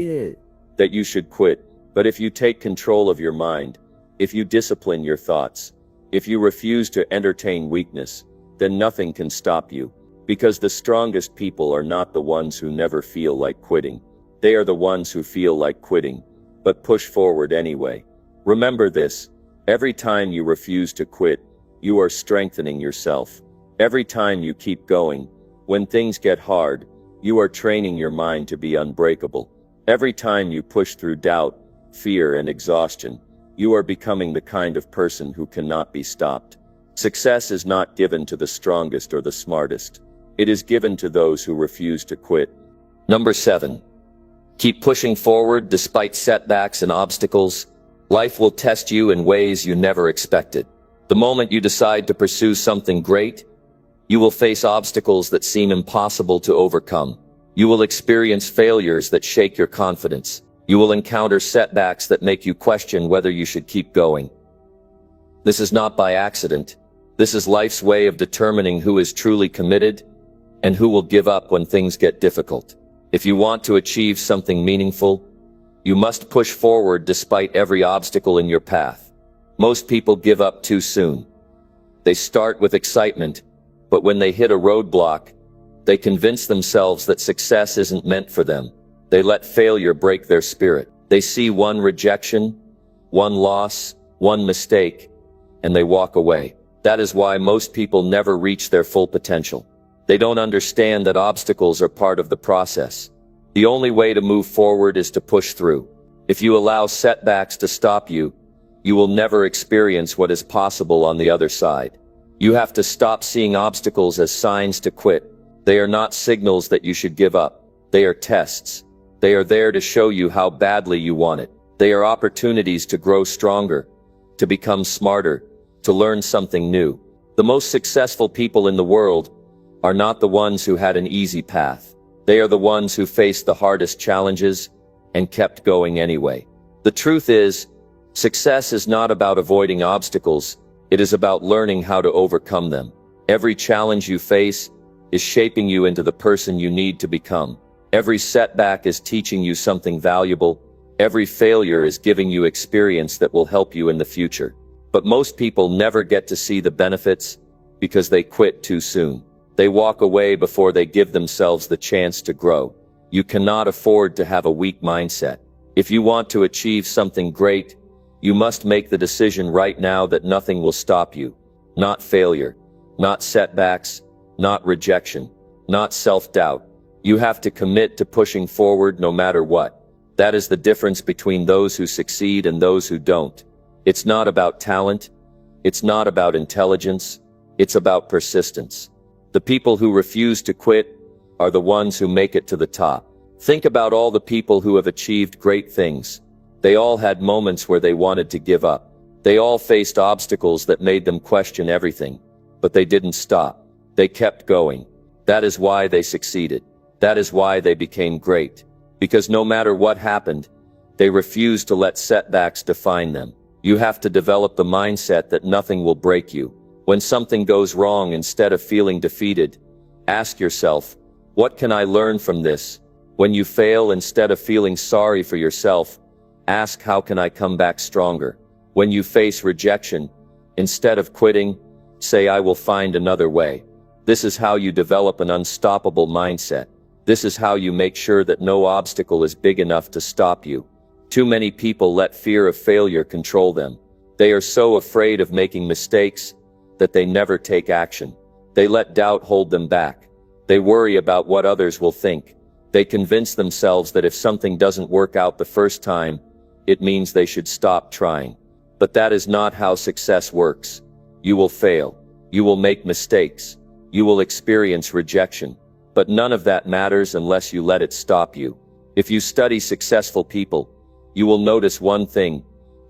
that you should quit. But if you take control of your mind, if you discipline your thoughts, if you refuse to entertain weakness, then nothing can stop you. Because the strongest people are not the ones who never feel like quitting. They are the ones who feel like quitting, but push forward anyway. Remember this: every time you refuse to quit, you are strengthening yourself. Every time you keep going, when things get hard, you are training your mind to be unbreakable. Every time you push through doubt, fear, and exhaustion, you are becoming the kind of person who cannot be stopped. Success is not given to the strongest or the smartest. It is given to those who refuse to quit. Number 7. Keep pushing forward despite setbacks and obstacles. Life will test you in ways you never expected. The moment you decide to pursue something great, you will face obstacles that seem impossible to overcome. You will experience failures that shake your confidence. You will encounter setbacks that make you question whether you should keep going. This is not by accident. This is life's way of determining who is truly committed and who will give up when things get difficult. If you want to achieve something meaningful, you must push forward despite every obstacle in your path. Most people give up too soon. They start with excitement, but when they hit a roadblock, they convince themselves that success isn't meant for them. They let failure break their spirit. They see one rejection, one loss, one mistake, and they walk away. That is why most people never reach their full potential. They don't understand that obstacles are part of the process. The only way to move forward is to push through. If you allow setbacks to stop you, you will never experience what is possible on the other side. You have to stop seeing obstacles as signs to quit. They are not signals that you should give up. They are tests. They are there to show you how badly you want it. They are opportunities to grow stronger, to become smarter, to learn something new. The most successful people in the world are not the ones who had an easy path. They are the ones who faced the hardest challenges and kept going anyway. The truth is, success is not about avoiding obstacles. It is about learning how to overcome them. Every challenge you face is shaping you into the person you need to become. Every setback is teaching you something valuable. Every failure is giving you experience that will help you in the future. But most people never get to see the benefits because they quit too soon. They walk away before they give themselves the chance to grow. You cannot afford to have a weak mindset. If you want to achieve something great, you must make the decision right now that nothing will stop you. Not failure, not setbacks, not rejection, not self-doubt. You have to commit to pushing forward no matter what. That is the difference between those who succeed and those who don't. It's not about talent. It's not about intelligence. It's about persistence. The people who refuse to quit are the ones who make it to the top. Think about all the people who have achieved great things. They all had moments where they wanted to give up. They all faced obstacles that made them question everything. But they didn't stop. They kept going. That is why they succeeded. That is why they became great. Because no matter what happened, they refused to let setbacks define them. You have to develop the mindset that nothing will break you. When something goes wrong, instead of feeling defeated, ask yourself, what can I learn from this? When you fail, instead of feeling sorry for yourself, ask, how can I come back stronger? When you face rejection, instead of quitting, say, I will find another way. This is how you develop an unstoppable mindset. This is how you make sure that no obstacle is big enough to stop you. Too many people let fear of failure control them. They are so afraid of making mistakes that they never take action. They let doubt hold them back. They worry about what others will think. They convince themselves that if something doesn't work out the first time, it means they should stop trying. But that is not how success works. You will fail. You will make mistakes. You will experience rejection. But none of that matters unless you let it stop you. If you study successful people, you will notice one thing.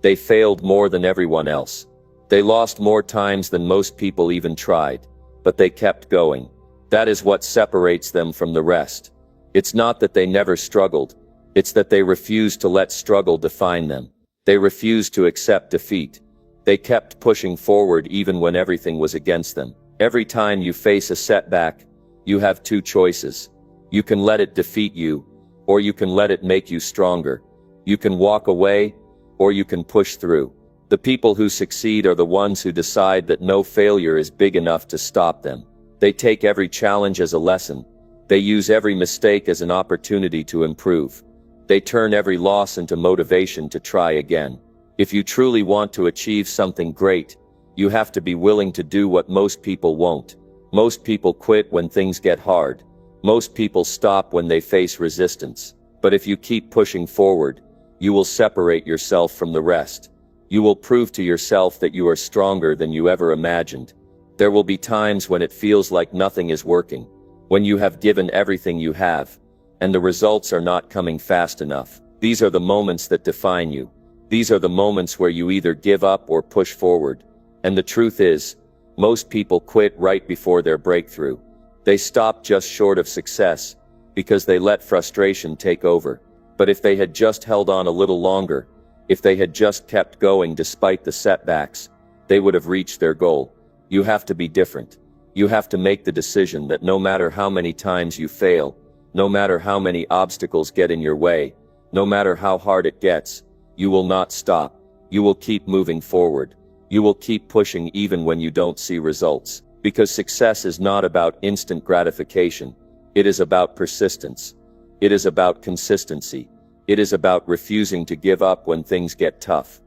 They failed more than everyone else. They lost more times than most people even tried. But they kept going. That is what separates them from the rest. It's not that they never struggled. It's that they refused to let struggle define them. They refused to accept defeat. They kept pushing forward even when everything was against them. Every time you face a setback, you have two choices. You can let it defeat you, or you can let it make you stronger. You can walk away, or you can push through. The people who succeed are the ones who decide that no failure is big enough to stop them. They take every challenge as a lesson. They use every mistake as an opportunity to improve. They turn every loss into motivation to try again. If you truly want to achieve something great, you have to be willing to do what most people won't. Most people quit when things get hard. Most people stop when they face resistance. But if you keep pushing forward, you will separate yourself from the rest. You will prove to yourself that you are stronger than you ever imagined. There will be times when it feels like nothing is working, when you have given everything you have, and the results are not coming fast enough. These are the moments that define you. These are the moments where you either give up or push forward. And the truth is, most people quit right before their breakthrough. They stop just short of success because they let frustration take over. But if they had just held on a little longer, if they had just kept going despite the setbacks, they would have reached their goal. You have to be different. You have to make the decision that no matter how many times you fail, no matter how many obstacles get in your way, no matter how hard it gets, you will not stop. You will keep moving forward. You will keep pushing even when you don't see results. Because success is not about instant gratification. It is about persistence. It is about consistency. It is about refusing to give up when things get tough.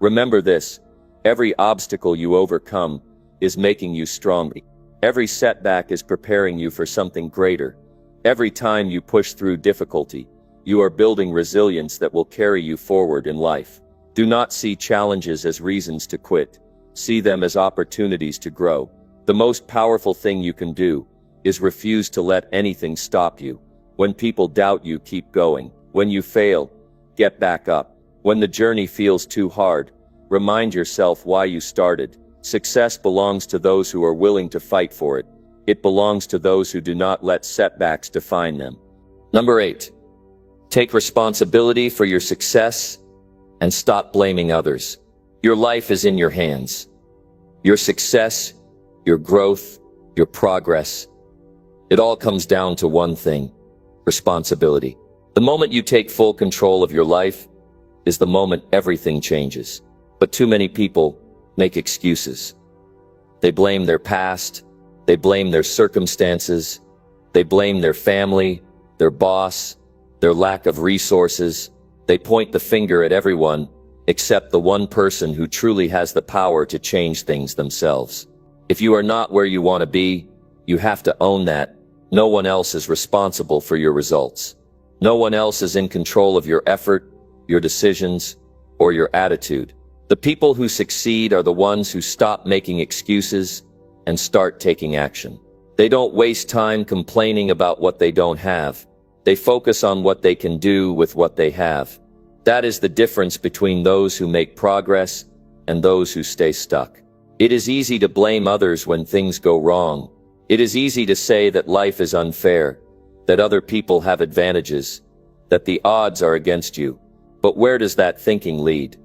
Remember this: every obstacle you overcome is making you stronger. Every setback is preparing you for something greater. Every time you push through difficulty, you are building resilience that will carry you forward in life. Do not see challenges as reasons to quit. See them as opportunities to grow. The most powerful thing you can do is refuse to let anything stop you. When people doubt you, keep going. When you fail, get back up. When the journey feels too hard, remind yourself why you started. Success belongs to those who are willing to fight for it. It belongs to those who do not let setbacks define them. Number 8. Take responsibility for your success and stop blaming others. Your life is in your hands. Your success, your growth, your progress. It all comes down to one thing: responsibility. The moment you take full control of your life is the moment everything changes. But too many people make excuses. They blame their past, They blame their circumstances. They blame their family, their boss, their lack of resources. They point the finger at everyone, except the one person who truly has the power to change things themselves. If you are not where you want to be, you have to own that. No one else is responsible for your results. No one else is in control of your effort, your decisions, or your attitude. The people who succeed are the ones who stop making excuses and start taking action. They don't waste time complaining about what they don't have. They focus on what they can do with what they have. That is the difference between those who make progress and those who stay stuck. It is easy to blame others when things go wrong. It is easy to say that life is unfair, that other people have advantages, that the odds are against you. But where does that thinking lead?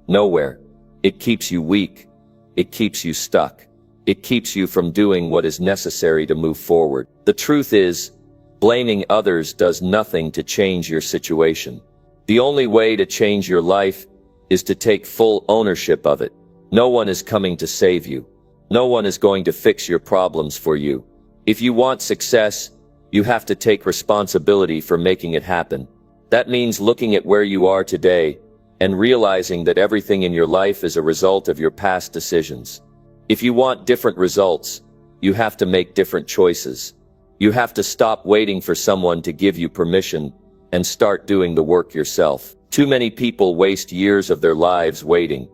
Nowhere. It keeps you weak. It keeps you stuck. It keeps you from doing what is necessary to move forward. The truth is, blaming others does nothing to change your situation. The only way to change your life is to take full ownership of it. No one is coming to save you. No one is going to fix your problems for you. If you want success, you have to take responsibility for making it happen. That means looking at where you are today and realizing that everything in your life is a result of your past decisions. If you want different results, you have to make different choices. You have to stop waiting for someone to give you permission and start doing the work yourself. Too many people waste years of their lives waiting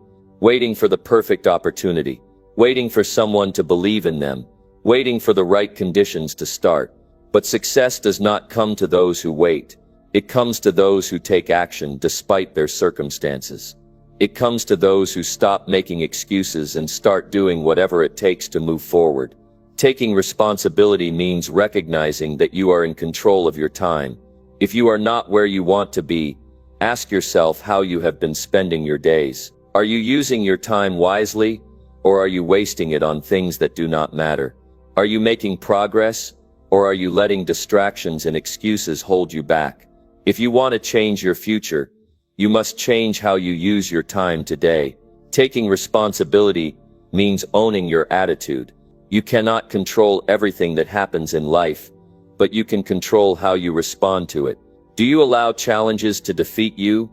for the perfect opportunity, waiting for someone to believe in them, waiting for the right conditions to start. But success does not come to those who wait. It comes to those who take action despite their circumstances. It comes to those who stop making excuses and start doing whatever it takes to move forward. Taking responsibility means recognizing that you are in control of your time. If you are not where you want to be, ask yourself how you have been spending your days. Are you using your time wisely, or are you wasting it on things that do not matter? Are you making progress, or are you letting distractions and excuses hold you back? If you want to change your future, you must change how you use your time today. Taking responsibility means owning your attitude. You cannot control everything that happens in life, but you can control how you respond to it. Do you allow challenges to defeat you,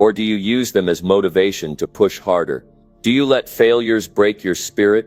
or do you use them as motivation to push harder? Do you let failures break your spirit,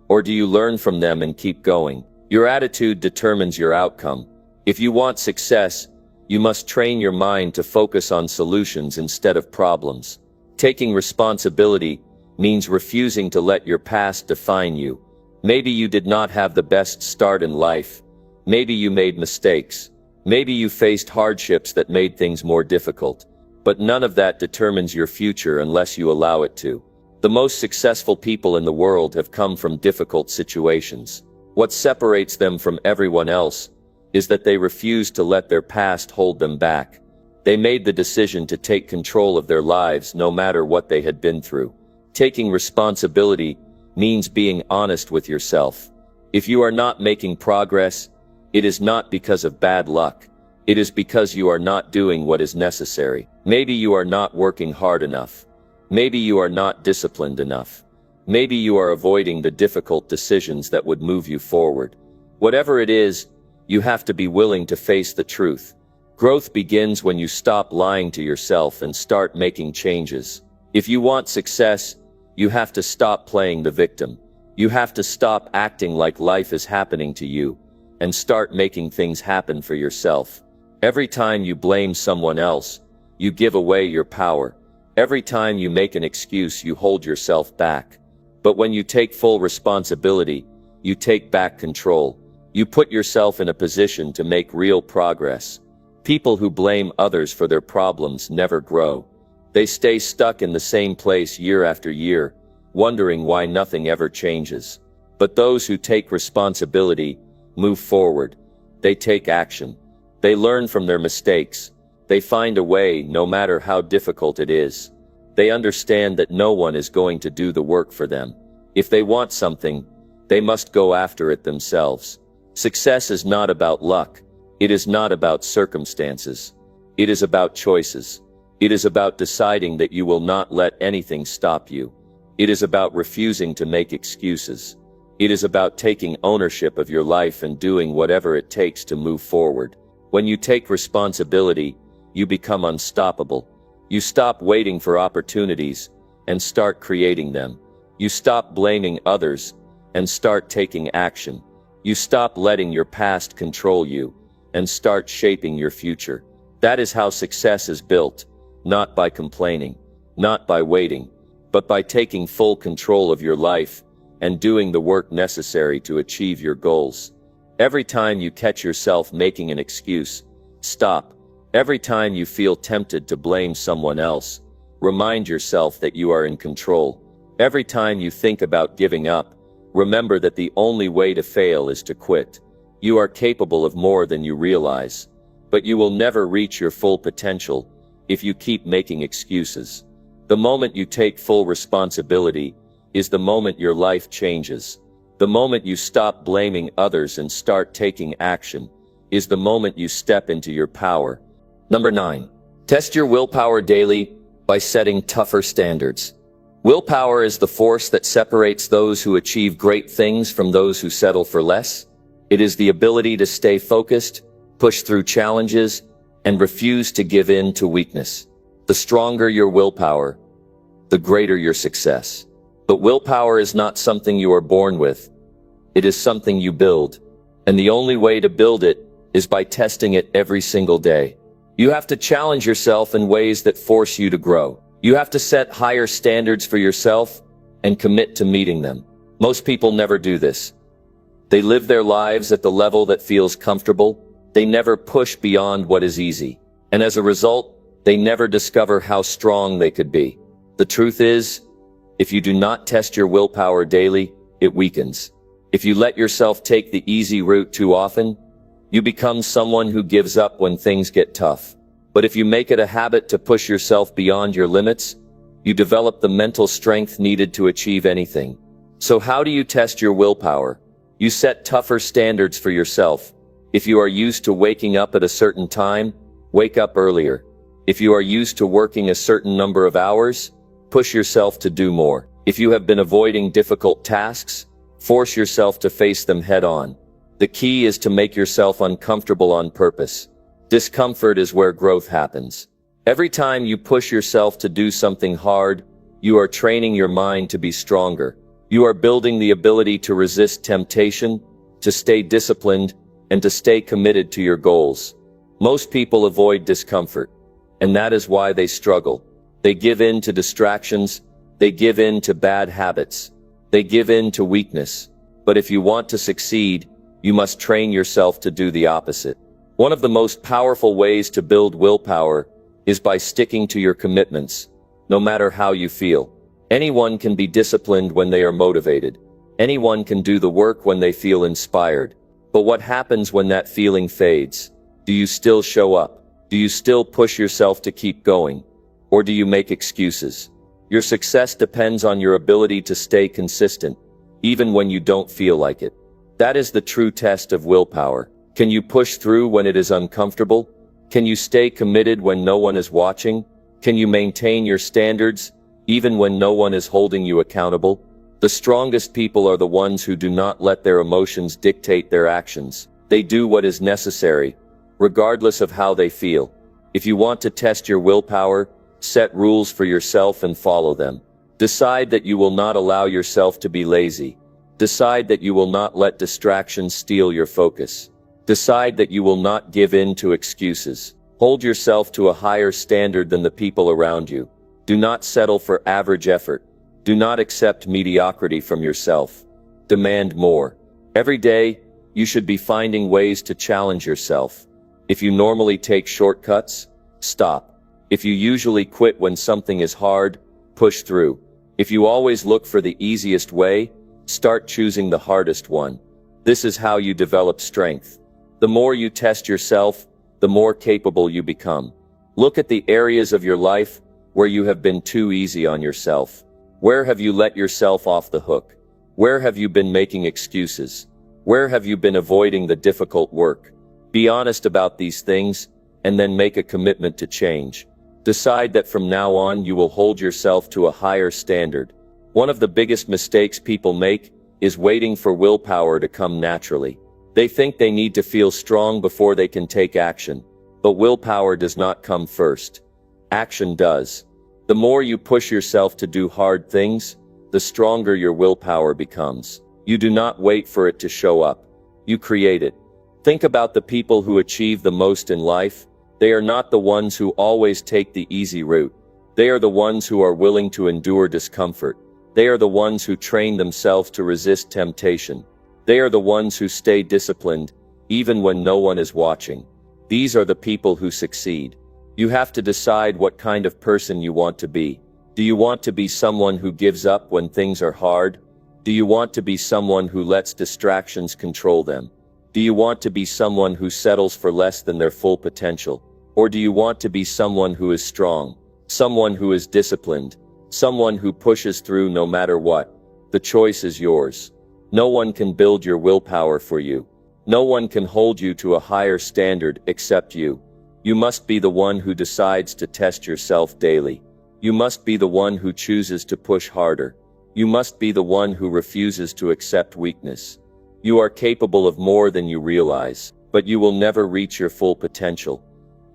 or do you learn from them and keep going? Your attitude determines your outcome. If you want success, you must train your mind to focus on solutions instead of problems. Taking responsibility means refusing to let your past define you. Maybe you did not have the best start in life. Maybe you made mistakes. Maybe you faced hardships that made things more difficult. But none of that determines your future unless you allow it to. The most successful people in the world have come from difficult situations. What separates them from everyone else is that they refused to let their past hold them back. They made the decision to take control of their lives no matter what they had been through. Taking responsibility means being honest with yourself. If you are not making progress, it is not because of bad luck. It is because you are not doing what is necessary. Maybe you are not working hard enough. Maybe you are not disciplined enough. Maybe you are avoiding the difficult decisions that would move you forward. Whatever it is, you have to be willing to face the truth. Growth begins when you stop lying to yourself and start making changes. If you want success, you have to stop playing the victim. You have to stop acting like life is happening to you and start making things happen for yourself. Every time you blame someone else, you give away your power. Every time you make an excuse, you hold yourself back. But when you take full responsibility, you take back control. You put yourself in a position to make real progress. People who blame others for their problems never grow. They stay stuck in the same place year after year, wondering why nothing ever changes. But those who take responsibility move forward. They take action. They learn from their mistakes. They find a way no matter how difficult it is. They understand that no one is going to do the work for them. If they want something, they must go after it themselves. Success is not about luck. It is not about circumstances. It is about choices. It is about deciding that you will not let anything stop you. It is about refusing to make excuses. It is about taking ownership of your life and doing whatever it takes to move forward. When you take responsibility, you become unstoppable. You stop waiting for opportunities and start creating them. You stop blaming others and start taking action. You stop letting your past control you and start shaping your future. That is how success is built, not by complaining, not by waiting, but by taking full control of your life and doing the work necessary to achieve your goals. Every time you catch yourself making an excuse, stop. Every time you feel tempted to blame someone else, remind yourself that you are in control. Every time you think about giving up, remember that the only way to fail is to quit. You are capable of more than you realize, but you will never reach your full potential if you keep making excuses. The moment you take full responsibility is the moment your life changes. The moment you stop blaming others and start taking action is the moment you step into your power. Number 9. Test your willpower daily by setting tougher standards. Willpower is the force that separates those who achieve great things from those who settle for less. It is the ability to stay focused, push through challenges, and refuse to give in to weakness. The stronger your willpower, the greater your success. But willpower is not something you are born with. It is something you build. And the only way to build it is by testing it every single day. You have to challenge yourself in ways that force you to grow. You have to set higher standards for yourself and commit to meeting them. Most people never do this. They live their lives at the level that feels comfortable. They never push beyond what is easy. And as a result, they never discover how strong they could be. The truth is, if you do not test your willpower daily, it weakens. If you let yourself take the easy route too often, you become someone who gives up when things get tough. But if you make it a habit to push yourself beyond your limits, you develop the mental strength needed to achieve anything. So how do you test your willpower? You set tougher standards for yourself. If you are used to waking up at a certain time, wake up earlier. If you are used to working a certain number of hours, push yourself to do more. If you have been avoiding difficult tasks, force yourself to face them head on. The key is to make yourself uncomfortable on purpose. Discomfort is where growth happens. Every time you push yourself to do something hard, you are training your mind to be stronger. You are building the ability to resist temptation, to stay disciplined, and to stay committed to your goals. Most people avoid discomfort, and that is why they struggle. They give in to distractions, they give in to bad habits, they give in to weakness. But if you want to succeed, you must train yourself to do the opposite. One of the most powerful ways to build willpower is by sticking to your commitments, no matter how you feel. Anyone can be disciplined when they are motivated. Anyone can do the work when they feel inspired. But what happens when that feeling fades? Do you still show up? Do you still push yourself to keep going? Or do you make excuses? Your success depends on your ability to stay consistent, even when you don't feel like it. That is the true test of willpower. Can you push through when it is uncomfortable? Can you stay committed when no one is watching? Can you maintain your standards, even when no one is holding you accountable? The strongest people are the ones who do not let their emotions dictate their actions. They do what is necessary, regardless of how they feel. If you want to test your willpower, set rules for yourself and follow them. Decide that you will not allow yourself to be lazy. Decide that you will not let distractions steal your focus. Decide that you will not give in to excuses. Hold yourself to a higher standard than the people around you. Do not settle for average effort. Do not accept mediocrity from yourself. Demand more. Every day, you should be finding ways to challenge yourself. If you normally take shortcuts, stop. If you usually quit when something is hard, push through. If you always look for the easiest way, start choosing the hardest one. This is how you develop strength. The more you test yourself, the more capable you become. Look at the areas of your life where you have been too easy on yourself. Where have you let yourself off the hook? Where have you been making excuses? Where have you been avoiding the difficult work? Be honest about these things, and then make a commitment to change. Decide that from now on you will hold yourself to a higher standard. One of the biggest mistakes people make is waiting for willpower to come naturally. They think they need to feel strong before they can take action, but willpower does not come first. Action does. The more you push yourself to do hard things, the stronger your willpower becomes. You do not wait for it to show up. You create it. Think about the people who achieve the most in life. They are not the ones who always take the easy route. They are the ones who are willing to endure discomfort. They are the ones who train themselves to resist temptation. They are the ones who stay disciplined, even when no one is watching. These are the people who succeed. You have to decide what kind of person you want to be. Do you want to be someone who gives up when things are hard? Do you want to be someone who lets distractions control them? Do you want to be someone who settles for less than their full potential? Or do you want to be someone who is strong, someone who is disciplined, someone who pushes through no matter what? The choice is yours. No one can build your willpower for you. No one can hold you to a higher standard except you. You must be the one who decides to test yourself daily. You must be the one who chooses to push harder. You must be the one who refuses to accept weakness. You are capable of more than you realize, but you will never reach your full potential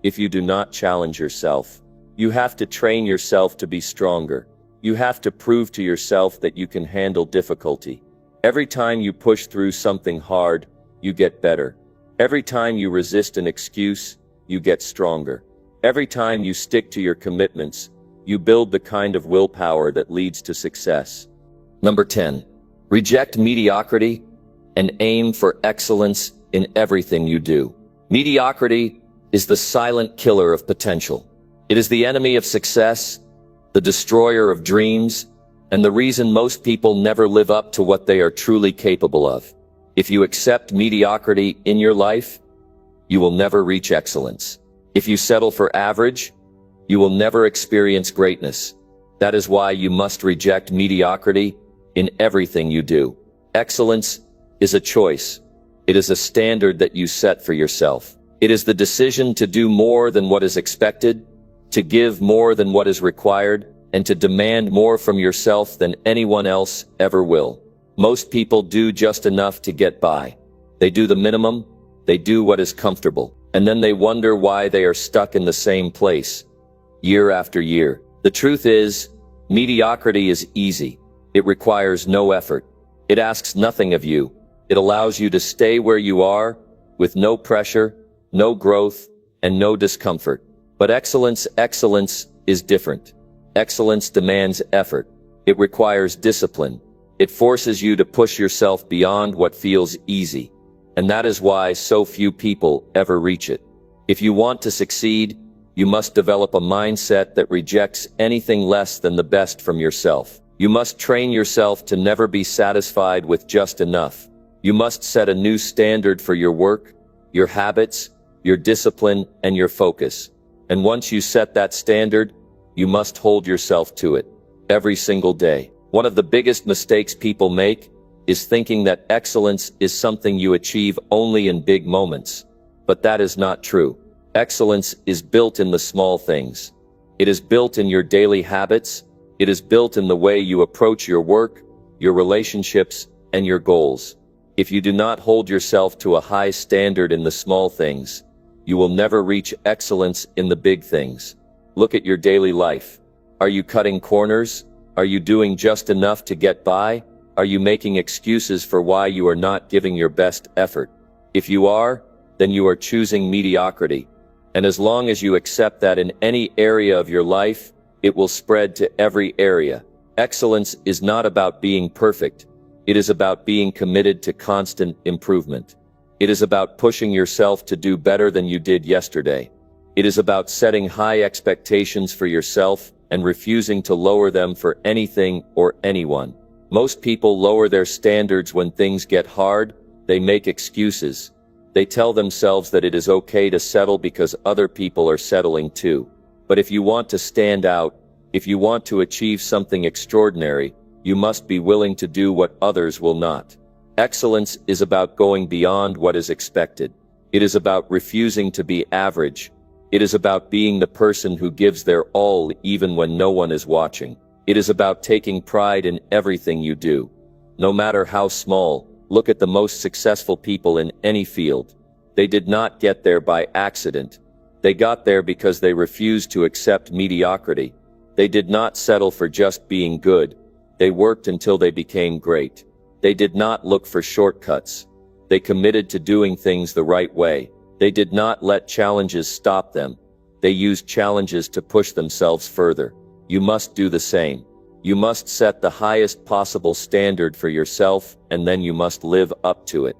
if you do not challenge yourself. You have to train yourself to be stronger. You have to prove to yourself that you can handle difficulty. Every time you push through something hard, you get better. Every time you resist an excuse, you get stronger. Every time you stick to your commitments, you build the kind of willpower that leads to success. Number 10. Reject mediocrity and aim for excellence in everything you do. Mediocrity is the silent killer of potential. It is the enemy of success, the destroyer of dreams, and the reason most people never live up to what they are truly capable of. If you accept mediocrity in your life, you will never reach excellence. If you settle for average, you will never experience greatness. That is why you must reject mediocrity in everything you do. Excellence is a choice. It is a standard that you set for yourself. It is the decision to do more than what is expected, to give more than what is required, and to demand more from yourself than anyone else ever will. Most people do just enough to get by. They do the minimum, they do what is comfortable, and then they wonder why they are stuck in the same place, year after year. The truth is, mediocrity is easy. It requires no effort. It asks nothing of you. It allows you to stay where you are, with no pressure, no growth, and no discomfort. But excellence is different. Excellence demands effort. It requires discipline. It forces you to push yourself beyond what feels easy. And that is why so few people ever reach it. If you want to succeed, you must develop a mindset that rejects anything less than the best from yourself. You must train yourself to never be satisfied with just enough. You must set a new standard for your work, your habits, your discipline, and your focus. And once you set that standard, you must hold yourself to it every single day. One of the biggest mistakes people make is thinking that excellence is something you achieve only in big moments. But that is not true. Excellence is built in the small things. It is built in your daily habits. It is built in the way you approach your work, your relationships, and your goals. If you do not hold yourself to a high standard in the small things, you will never reach excellence in the big things. Look at your daily life. Are you cutting corners? Are you doing just enough to get by? Are you making excuses for why you are not giving your best effort? If you are, then you are choosing mediocrity. And as long as you accept that in any area of your life, it will spread to every area. Excellence is not about being perfect. It is about being committed to constant improvement. It is about pushing yourself to do better than you did yesterday. It is about setting high expectations for yourself and refusing to lower them for anything or anyone. Most people lower their standards when things get hard. They make excuses. They tell themselves that it is okay to settle because other people are settling too. But if you want to stand out, if you want to achieve something extraordinary, you must be willing to do what others will not. Excellence is about going beyond what is expected. It is about refusing to be average. It is about being the person who gives their all even when no one is watching. It is about taking pride in everything you do. No matter how small, look at the most successful people in any field. They did not get there by accident. They got there because they refused to accept mediocrity. They did not settle for just being good. They worked until they became great. They did not look for shortcuts. They committed to doing things the right way. They did not let challenges stop them. They used challenges to push themselves further. You must do the same. You must set the highest possible standard for yourself, and then you must live up to it.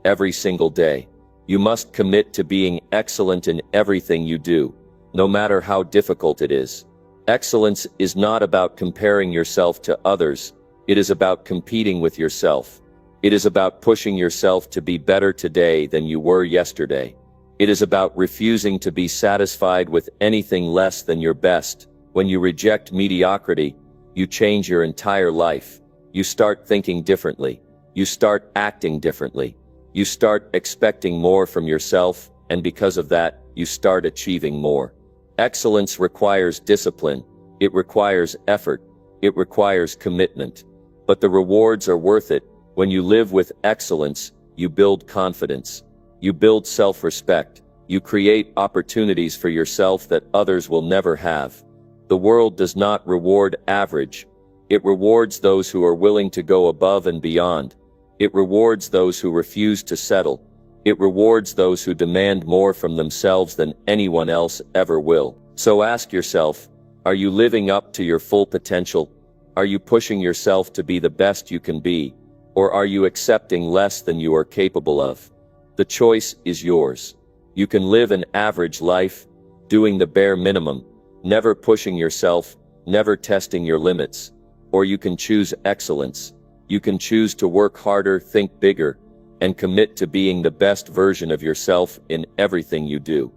Every single day. You must commit to being excellent in everything you do, no matter how difficult it is. Excellence is not about comparing yourself to others. It is about competing with yourself. It is about pushing yourself to be better today than you were yesterday. It is about refusing to be satisfied with anything less than your best. When you reject mediocrity, you change your entire life. You start thinking differently. You start acting differently. You start expecting more from yourself, and because of that, you start achieving more. Excellence requires discipline. It requires effort. It requires commitment. But the rewards are worth it. When you live with excellence, you build confidence. You build self-respect. You create opportunities for yourself that others will never have. The world does not reward average. It rewards those who are willing to go above and beyond. It rewards those who refuse to settle. It rewards those who demand more from themselves than anyone else ever will. So ask yourself, are you living up to your full potential? Are you pushing yourself to be the best you can be? Or are you accepting less than you are capable of? The choice is yours. You can live an average life, doing the bare minimum, never pushing yourself, never testing your limits. Or you can choose excellence. You can choose to work harder, think bigger, and commit to being the best version of yourself in everything you do.